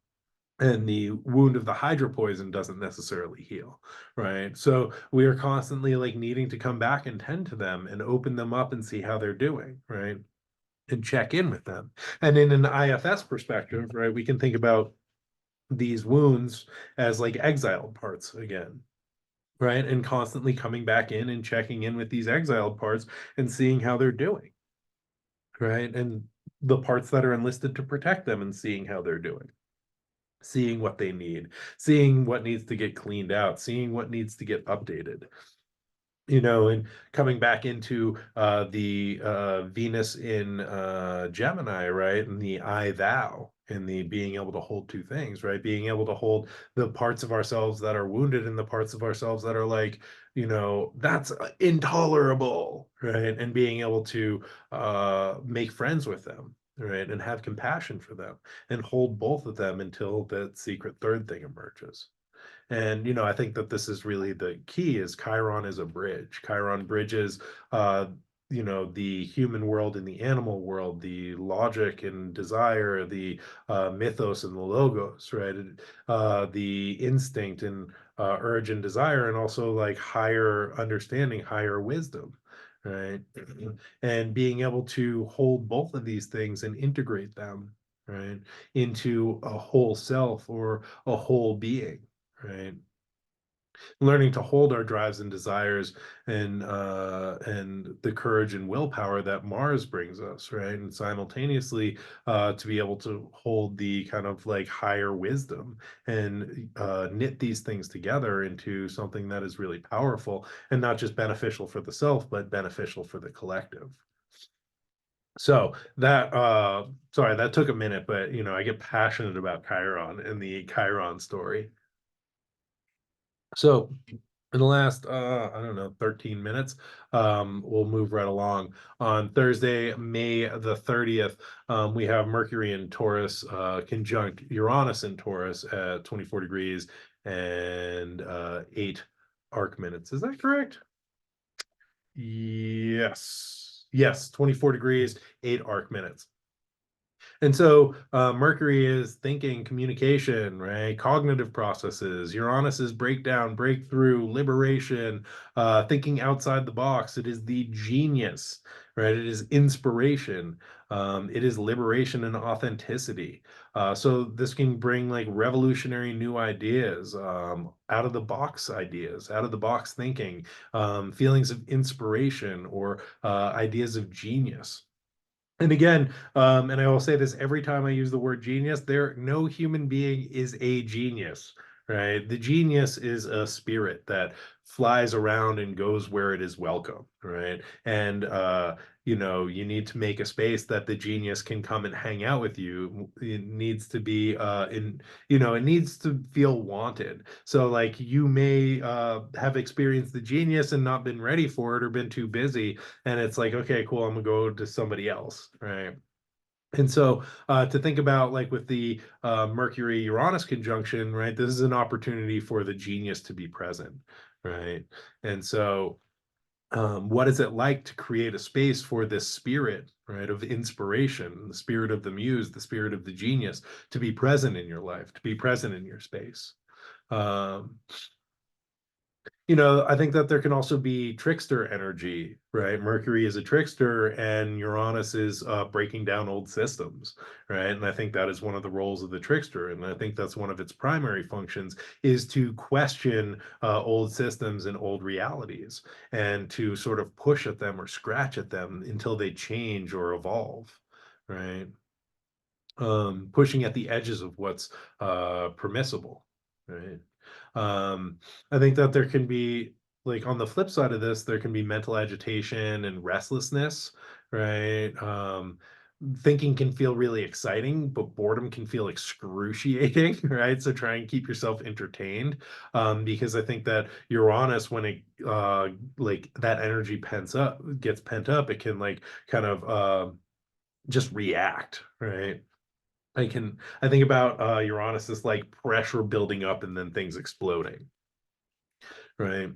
and the wound of the hydra poison doesn't necessarily heal, right? So we are constantly like needing to come back and tend to them and open them up and see how they're doing, right? And check in with them. And in an IFS perspective, right, we can think about these wounds as like exiled parts again, right? And constantly coming back in and checking in with these exiled parts and seeing how they're doing, right? And the parts that are enlisted to protect them, and seeing how they're doing, seeing what they need, seeing what needs to get cleaned out, seeing what needs to get updated, and coming back into the Venus in Gemini, right? And the I thou, and the being able to hold two things, right? Being able to hold the parts of ourselves that are wounded, and the parts of ourselves that are like, that's intolerable, right? And being able to make friends with them, right? And have compassion for them, and hold both of them until that secret third thing emerges. And I think that this is really the key: is Chiron is a bridge. Chiron bridges the human world and the animal world, the logic and desire, the mythos and the logos, right? The instinct and urge and desire, and also like higher understanding, higher wisdom, right? And being able to hold both of these things and integrate them, right, into a whole self, or a whole being, right? Learning to hold our drives and desires, and the courage and willpower that Mars brings us, right? And simultaneously, to be able to hold the kind of like higher wisdom, and knit these things together into something that is really powerful, and not just beneficial for the self, but beneficial for the collective. So that sorry, that took a minute, but I get passionate about Chiron and the Chiron story. So in the last I don't know, 13 minutes, we'll move right along. On Thursday, May the 30th, we have Mercury in Taurus conjunct Uranus in Taurus at 24 degrees and 8 arc minutes. Is that correct? Yes, 24 degrees, 8 arc minutes. And so Mercury is thinking, communication, right? Cognitive processes. Uranus is breakdown, breakthrough, liberation, thinking outside the box. It is the genius, right? It is inspiration. It is liberation and authenticity. So this can bring like revolutionary new ideas, out of the box ideas, out of the box thinking, feelings of inspiration, or ideas of genius. And again, and I will say this every time I use the word genius, no human being is a genius, right? The genius is a spirit that flies around and goes where it is welcome, right? And you need to make a space that the genius can come and hang out with you. It needs to be it needs to feel wanted. So like you may have experienced the genius and not been ready for it or been too busy, and it's like, okay, cool, I'm gonna go to somebody else, right? And so to think about like with the Mercury Uranus conjunction, right? This is an opportunity for the genius to be present, right? And so what is it like to create a space for this spirit, right, of inspiration, the spirit of the muse, the spirit of the genius to be present in your life, to be present in your space? Um, I think that there can also be trickster energy, right? Mercury is a trickster and Uranus is breaking down old systems, right? And I think that is one of the roles of the trickster. And I think that's one of its primary functions is to question old systems and old realities and to sort of push at them or scratch at them until they change or evolve, right? Pushing at the edges of what's permissible, right? Um, I think that there can be, like, on the flip side of this, there can be mental agitation and restlessness, right? Thinking can feel really exciting, but boredom can feel excruciating, right? So try and keep yourself entertained, because I think that Uranus, when it like that energy gets pent up, it can like kind of just react, right? I think about Uranus as like pressure building up and then things exploding, right?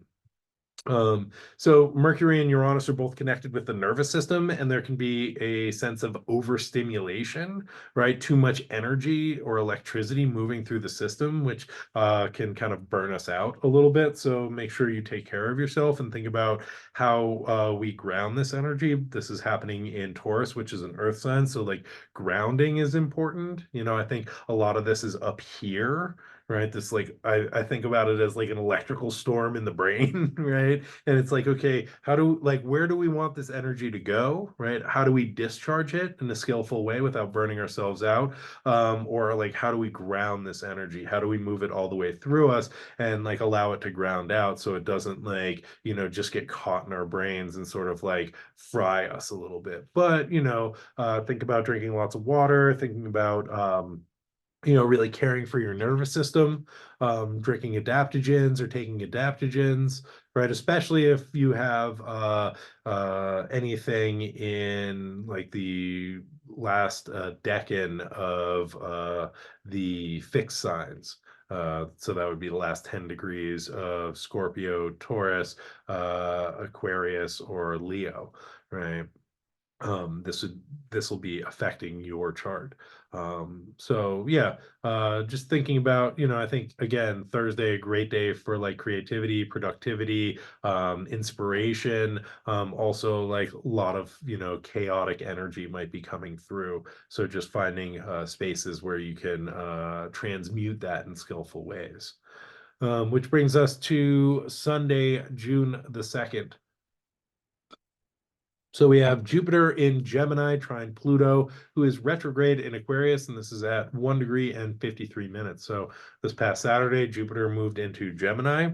So Mercury and Uranus are both connected with the nervous system, and there can be a sense of overstimulation, right? Too much energy or electricity moving through the system, which can kind of burn us out a little bit. So make sure you take care of yourself and think about how we ground this energy. This is happening in Taurus, which is an earth sign. So like grounding is important. I think a lot of this is up here, right? This like I think about it as like an electrical storm in the brain, right? And it's like, okay, where do we want this energy to go, right? How do we discharge it in a skillful way without burning ourselves out? Or like, how do we ground this energy? How do we move it all the way through us and like allow it to ground out so it doesn't like, just get caught in our brains and sort of like fry us a little bit? But, think about drinking lots of water, thinking about, really caring for your nervous system, drinking adaptogens or taking adaptogens, right? Especially if you have anything in like the last decan of the fixed signs. So that would be the last 10 degrees of Scorpio, Taurus, Aquarius, or Leo, right? This will be affecting your chart. So yeah, just thinking about, I think again, Thursday, a great day for like creativity, productivity, inspiration. Also like a lot of, chaotic energy might be coming through. So just finding spaces where you can transmute that in skillful ways. Which brings us to Sunday, June the 2nd. So we have Jupiter in Gemini trine Pluto, who is retrograde in Aquarius, and this is at 1 degree and 53 minutes. So this past Saturday, Jupiter moved into Gemini.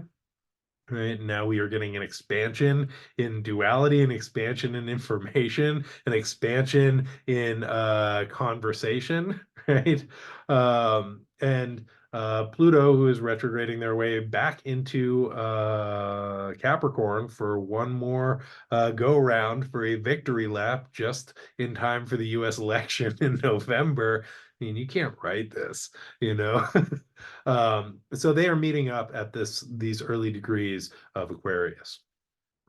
Right now, we are getting an expansion in duality, an expansion in information, an expansion in conversation, right? And Pluto, who is retrograding their way back into Capricorn for one more go round for a victory lap, just in time for the U.S. election in November. I mean, you can't write this, you know. So they are meeting up at these early degrees of Aquarius.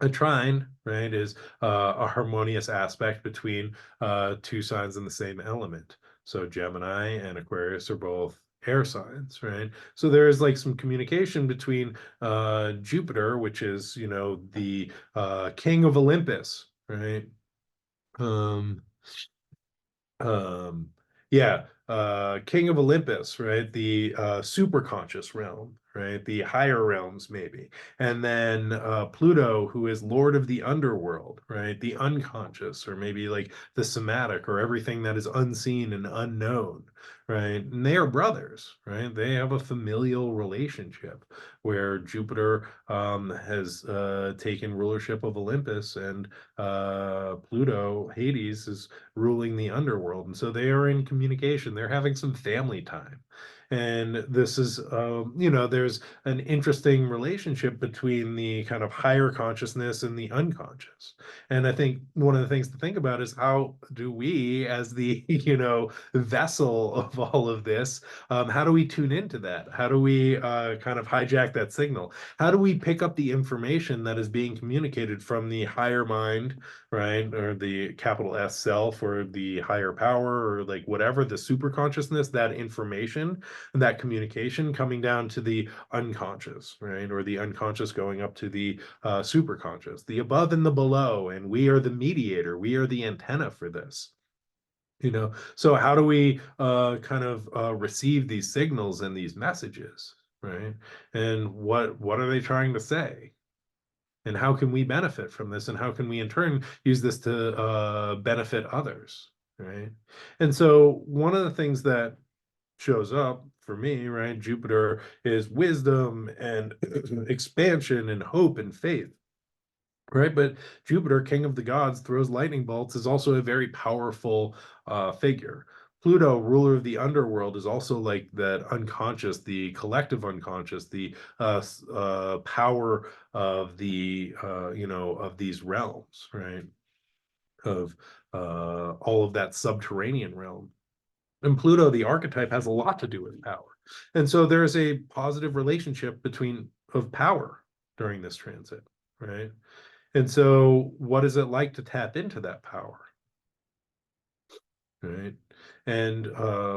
A trine, right, is a harmonious aspect between two signs in the same element. So Gemini and Aquarius are both air signs, right? So there is like some communication between Jupiter, which is, the king of Olympus, right? Um, um, yeah, King of Olympus, right? The super conscious realm, right? The higher realms, maybe. And then Pluto, who is Lord of the underworld, right? The unconscious, or maybe like the somatic, or everything that is unseen and unknown, right? And they are brothers, right? They have a familial relationship where Jupiter has taken rulership of Olympus, and Pluto, Hades, is ruling the underworld. And so they are in communication. They're having some family time. And this is, there's an interesting relationship between the kind of higher consciousness and the unconscious. And I think one of the things to think about is how do we, as the, vessel of all of this, how do we tune into that? How do we kind of hijack that signal? How do we pick up the information that is being communicated from the higher mind, right? Or the capital S self, or the higher power, or like whatever, the super consciousness, that information, and that communication coming down to the unconscious, right? Or the unconscious going up to the super conscious, the above and the below. And we are the mediator, we are the antenna for this. So how do we kind of receive these signals and these messages, right? And what are they trying to say? And how can we benefit from this? And how can we in turn use this to benefit others, right? And so one of the things that shows up for me, right, Jupiter, is wisdom and expansion and hope and faith. Right, but Jupiter, king of the gods, throws lightning bolts, is also a very powerful figure. Pluto, ruler of the underworld, is also like that unconscious, the collective unconscious, the power of the of these realms, right? Of all of that subterranean realm. And Pluto, the archetype, has a lot to do with power. And so there's a positive relationship between of power during this transit, right? And so what is it like to tap into that power? Right. And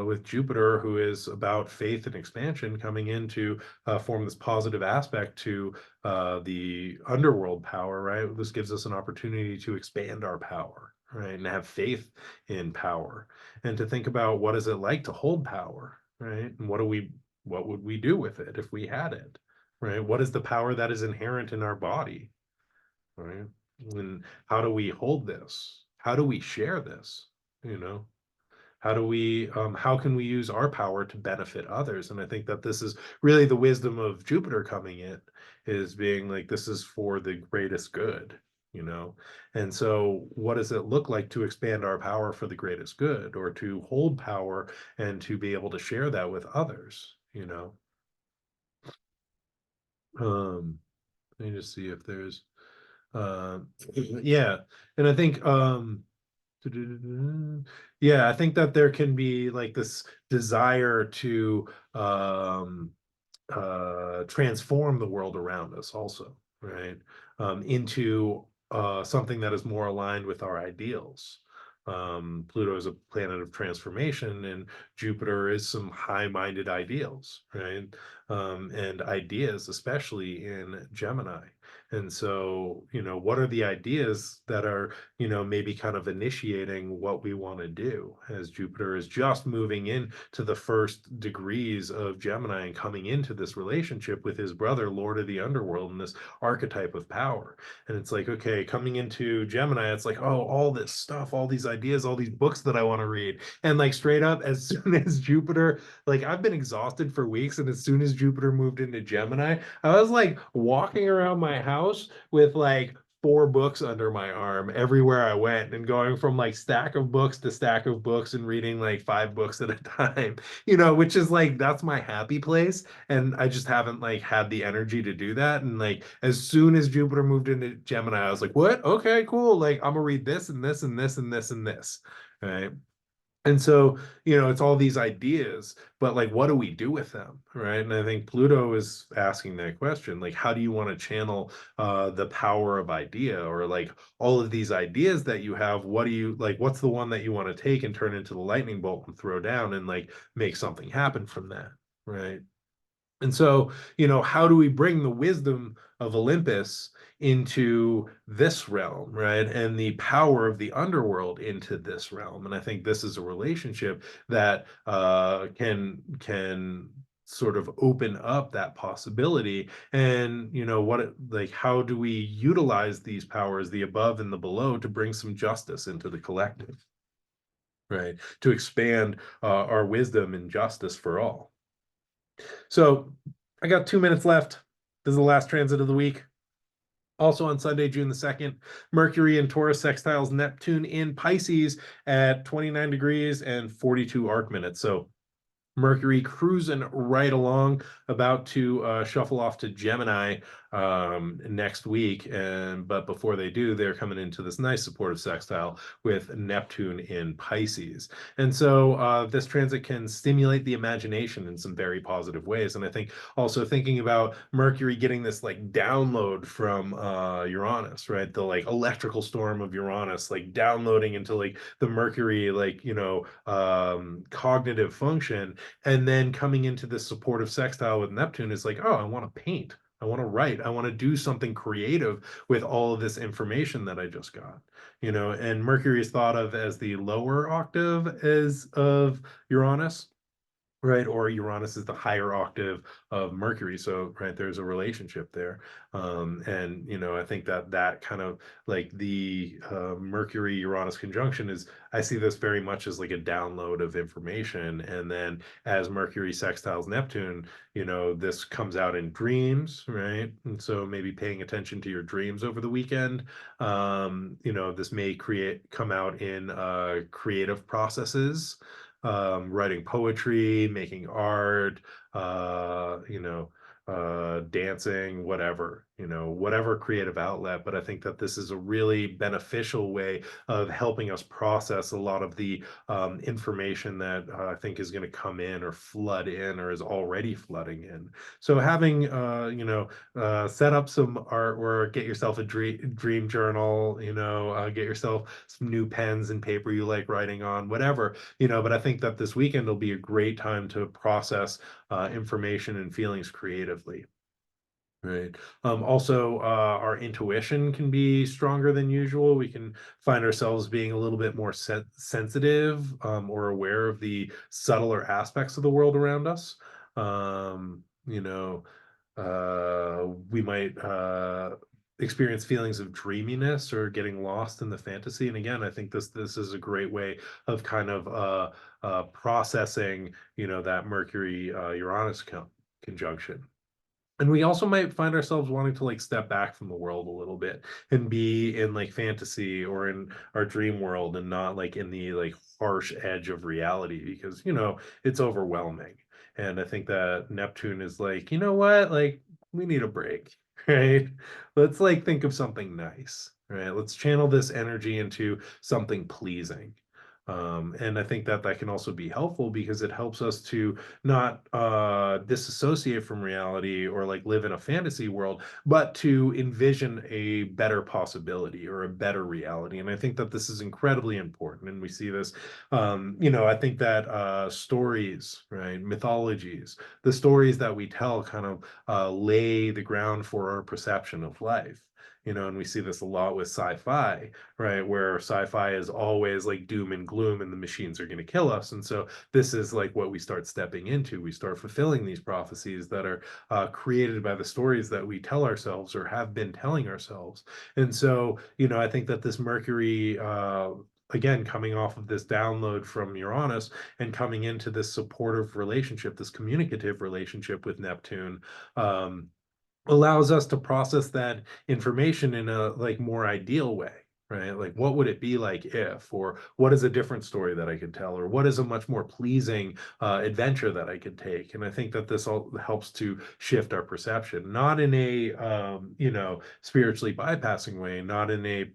with Jupiter, who is about faith and expansion, coming in to form this positive aspect to the underworld power, right? This gives us an opportunity to expand our power, right? And have faith in power, and to think about what is it like to hold power, right? And what would we do with it if we had it, right? What is the power that is inherent in our body, right? And how do we hold this? How do we share this? You know, how can we use our power to benefit others? And I think that this is really the wisdom of Jupiter coming in, is being like, this is for the greatest good, you know? And so what does it look like to expand our power for the greatest good, or to hold power and to be able to share that with others, you know? Let me just see if there's uh yeah. And I think yeah, I think that there can be like this desire to transform the world around us also, right? Into something that is more aligned with our ideals. Pluto is a planet of transformation, and Jupiter is some high-minded ideals, right? And ideas, especially in Gemini. And so, what are the ideas that are, maybe kind of initiating what we want to do, as Jupiter is just moving into the first degrees of Gemini and coming into this relationship with his brother, Lord of the Underworld, and this archetype of power. And it's like, okay, coming into Gemini, it's like, oh, all this stuff, all these ideas, all these books that I want to read. And like straight up, as soon as Jupiter, like I've been exhausted for weeks, and as soon as Jupiter moved into Gemini, I was like walking around my house with like 4 books under my arm everywhere I went, and going from like stack of books to stack of books, and reading like 5 books at a time, which is like, that's my happy place. And I just haven't like had the energy to do that. And like, as soon as Jupiter moved into Gemini, I was like, what? Okay, cool. Like, I'm gonna read this and this and this and this and this. Right. And so, it's all these ideas, but like, what do we do with them? Right. And I think Pluto is asking that question, like, how do you want to channel the power of idea, or like all of these ideas that you have? What do you like? What's the one that you want to take and turn into the lightning bolt and throw down, and like make something happen from that? Right. And so, how do we bring the wisdom of Olympus into this realm, right? And the power of the underworld into this realm. And I think this is a relationship that can sort of open up that possibility. And how do we utilize these powers, the above and the below, to bring some justice into the collective? right? To expand our wisdom and justice for all. So I got 2 minutes left. This is the last transit of the week. Also on Sunday, June the 2nd, Mercury in Taurus sextiles Neptune in Pisces at 29 degrees and 42 arc minutes. So Mercury cruising right along, about to shuffle off to Gemini next week. But before they do, they're coming into this nice supportive sextile with Neptune in Pisces. And so this transit can stimulate the imagination in some very positive ways. And I think also thinking about Mercury getting this like download from Uranus, right? The like electrical storm of Uranus, like downloading into like the Mercury, like, cognitive function, and then coming into this supportive sextile with Neptune is like, oh, I want to paint. I want to write. I want to do something creative with all of this information that I just got. And Mercury is thought of as the lower octave as of Uranus, right? Or Uranus is the higher octave of Mercury. So, right, there's a relationship there. And, I think that kind of like the Mercury Uranus conjunction is, I see this very much as like a download of information. And then as Mercury sextiles Neptune, this comes out in dreams, right? And so maybe paying attention to your dreams over the weekend. This may come out in creative processes, writing poetry, making art, dancing, whatever creative outlet. But I think that this is a really beneficial way of helping us process a lot of the information that I think is going to come in or flood in or is already flooding in. So having, set up some artwork, get yourself a dream journal, get yourself some new pens and paper you like writing on, whatever, but I think that this weekend will be a great time to process information and feelings creatively. Right. Also, our intuition can be stronger than usual. We can find ourselves being a little bit more sensitive, or aware of the subtler aspects of the world around us. Um, you know, we might experience feelings of dreaminess or getting lost in the fantasy. And again, I think this is a great way of kind of processing, that Mercury Uranus conjunction. And we also might find ourselves wanting to like step back from the world a little bit and be in like fantasy or in our dream world and not like in the like harsh edge of reality, because it's overwhelming. And I think that Neptune is like, you know what, like we need a break. Right? Let's like think of something nice, right? Let's channel this energy into something pleasing. And I think that can also be helpful because it helps us to not disassociate from reality or like live in a fantasy world, but to envision a better possibility or a better reality. And I think that this is incredibly important. And we see this, I think that stories, right, mythologies, the stories that we tell kind of lay the ground for our perception of life. And we see this a lot with sci-fi, right? Where sci-fi is always like doom and gloom and the machines are going to kill us. And so this is like what we start stepping into. We start fulfilling these prophecies that are created by the stories that we tell ourselves or have been telling ourselves. And so, I think that this Mercury, again, coming off of this download from Uranus and coming into this supportive relationship, this communicative relationship with Neptune, allows us to process that information in a like more ideal way, right? Like what would it be like if, or what is a different story that I could tell, or what is a much more pleasing adventure that I could take? And I think that this all helps to shift our perception, not in a spiritually bypassing way, not in a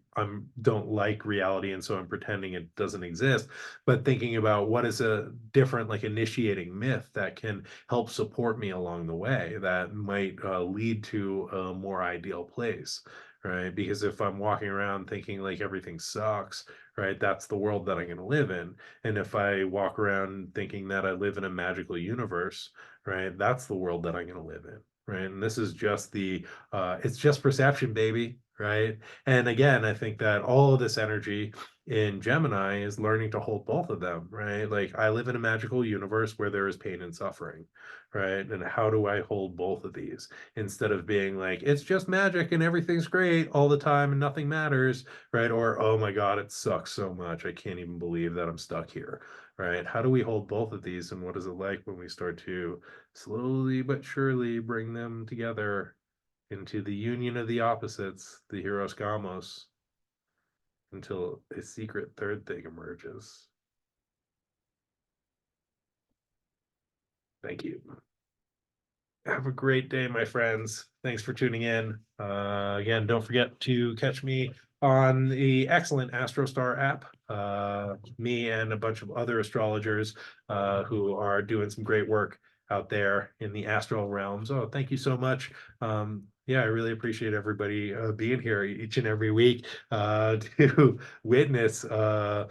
don't like reality and so I'm pretending it doesn't exist, but thinking about what is a different like initiating myth that can help support me along the way, that might lead to a more ideal place, right? Because if I'm walking around thinking like everything sucks, right, that's the world that I'm going to live in. And if I walk around thinking that I live in a magical universe, right, that's the world that I'm going to live in. Right. And this is just it's just perception, baby. right? And again, I think that all of this energy in Gemini is learning to hold both of them, right? Like I live in a magical universe where there is pain and suffering, right? And how do I hold both of these instead of being like, it's just magic and everything's great all the time and nothing matters, right? Or, oh my God, it sucks so much. I can't even believe that I'm stuck here, right? How do we hold both of these? And what is it like when we start to slowly but surely bring them together into the union of the opposites, the Heros Gamos, until a secret third thing emerges? Thank you. Have a great day, my friends. Thanks for tuning in. Again, don't forget to catch me on the excellent AstroStar app. Me and a bunch of other astrologers who are doing some great work out there in the astral realms. Oh, thank you so much. Yeah, I really appreciate everybody being here each and every week to witness the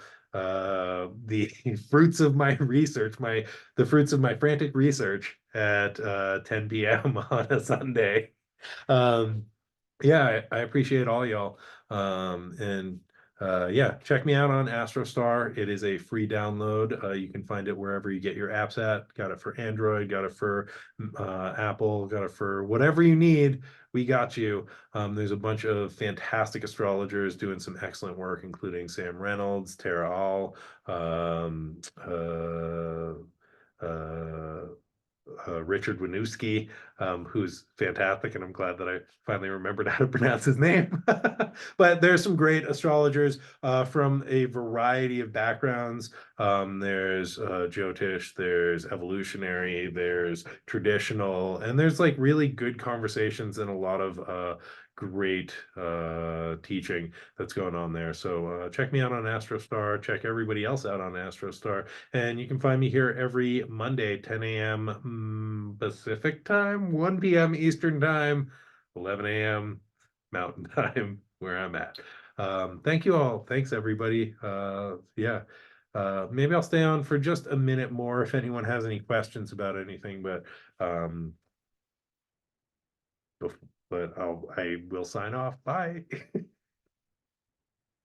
fruits of my research, the fruits of my frantic research at 10 p.m. on a Sunday. Um, yeah, I appreciate all y'all. And yeah, check me out on AstroStar. It is a free download. You can find it wherever you get your apps at. Got it for Android, got it for Apple, got it for whatever you need. We got you. There's a bunch of fantastic astrologers doing some excellent work, including Sam Reynolds, Tara All, uh, Richard Winooski, who's fantastic, and I'm glad that I finally remembered how to pronounce his name. But there's some great astrologers from a variety of backgrounds. There's Jyotish, there's evolutionary, there's traditional, and there's like really good conversations and a lot of great teaching that's going on there. So check me out on AstroStar. Check everybody else out on AstroStar. And you can find me here every Monday, 10 a.m. Pacific time, 1 p.m. Eastern time, 11 a.m. Mountain time, where I'm at. Thank you all. Thanks, everybody. Yeah. Maybe I'll stay on for just a minute more if anyone has any questions about anything, but um, I will sign off. Bye.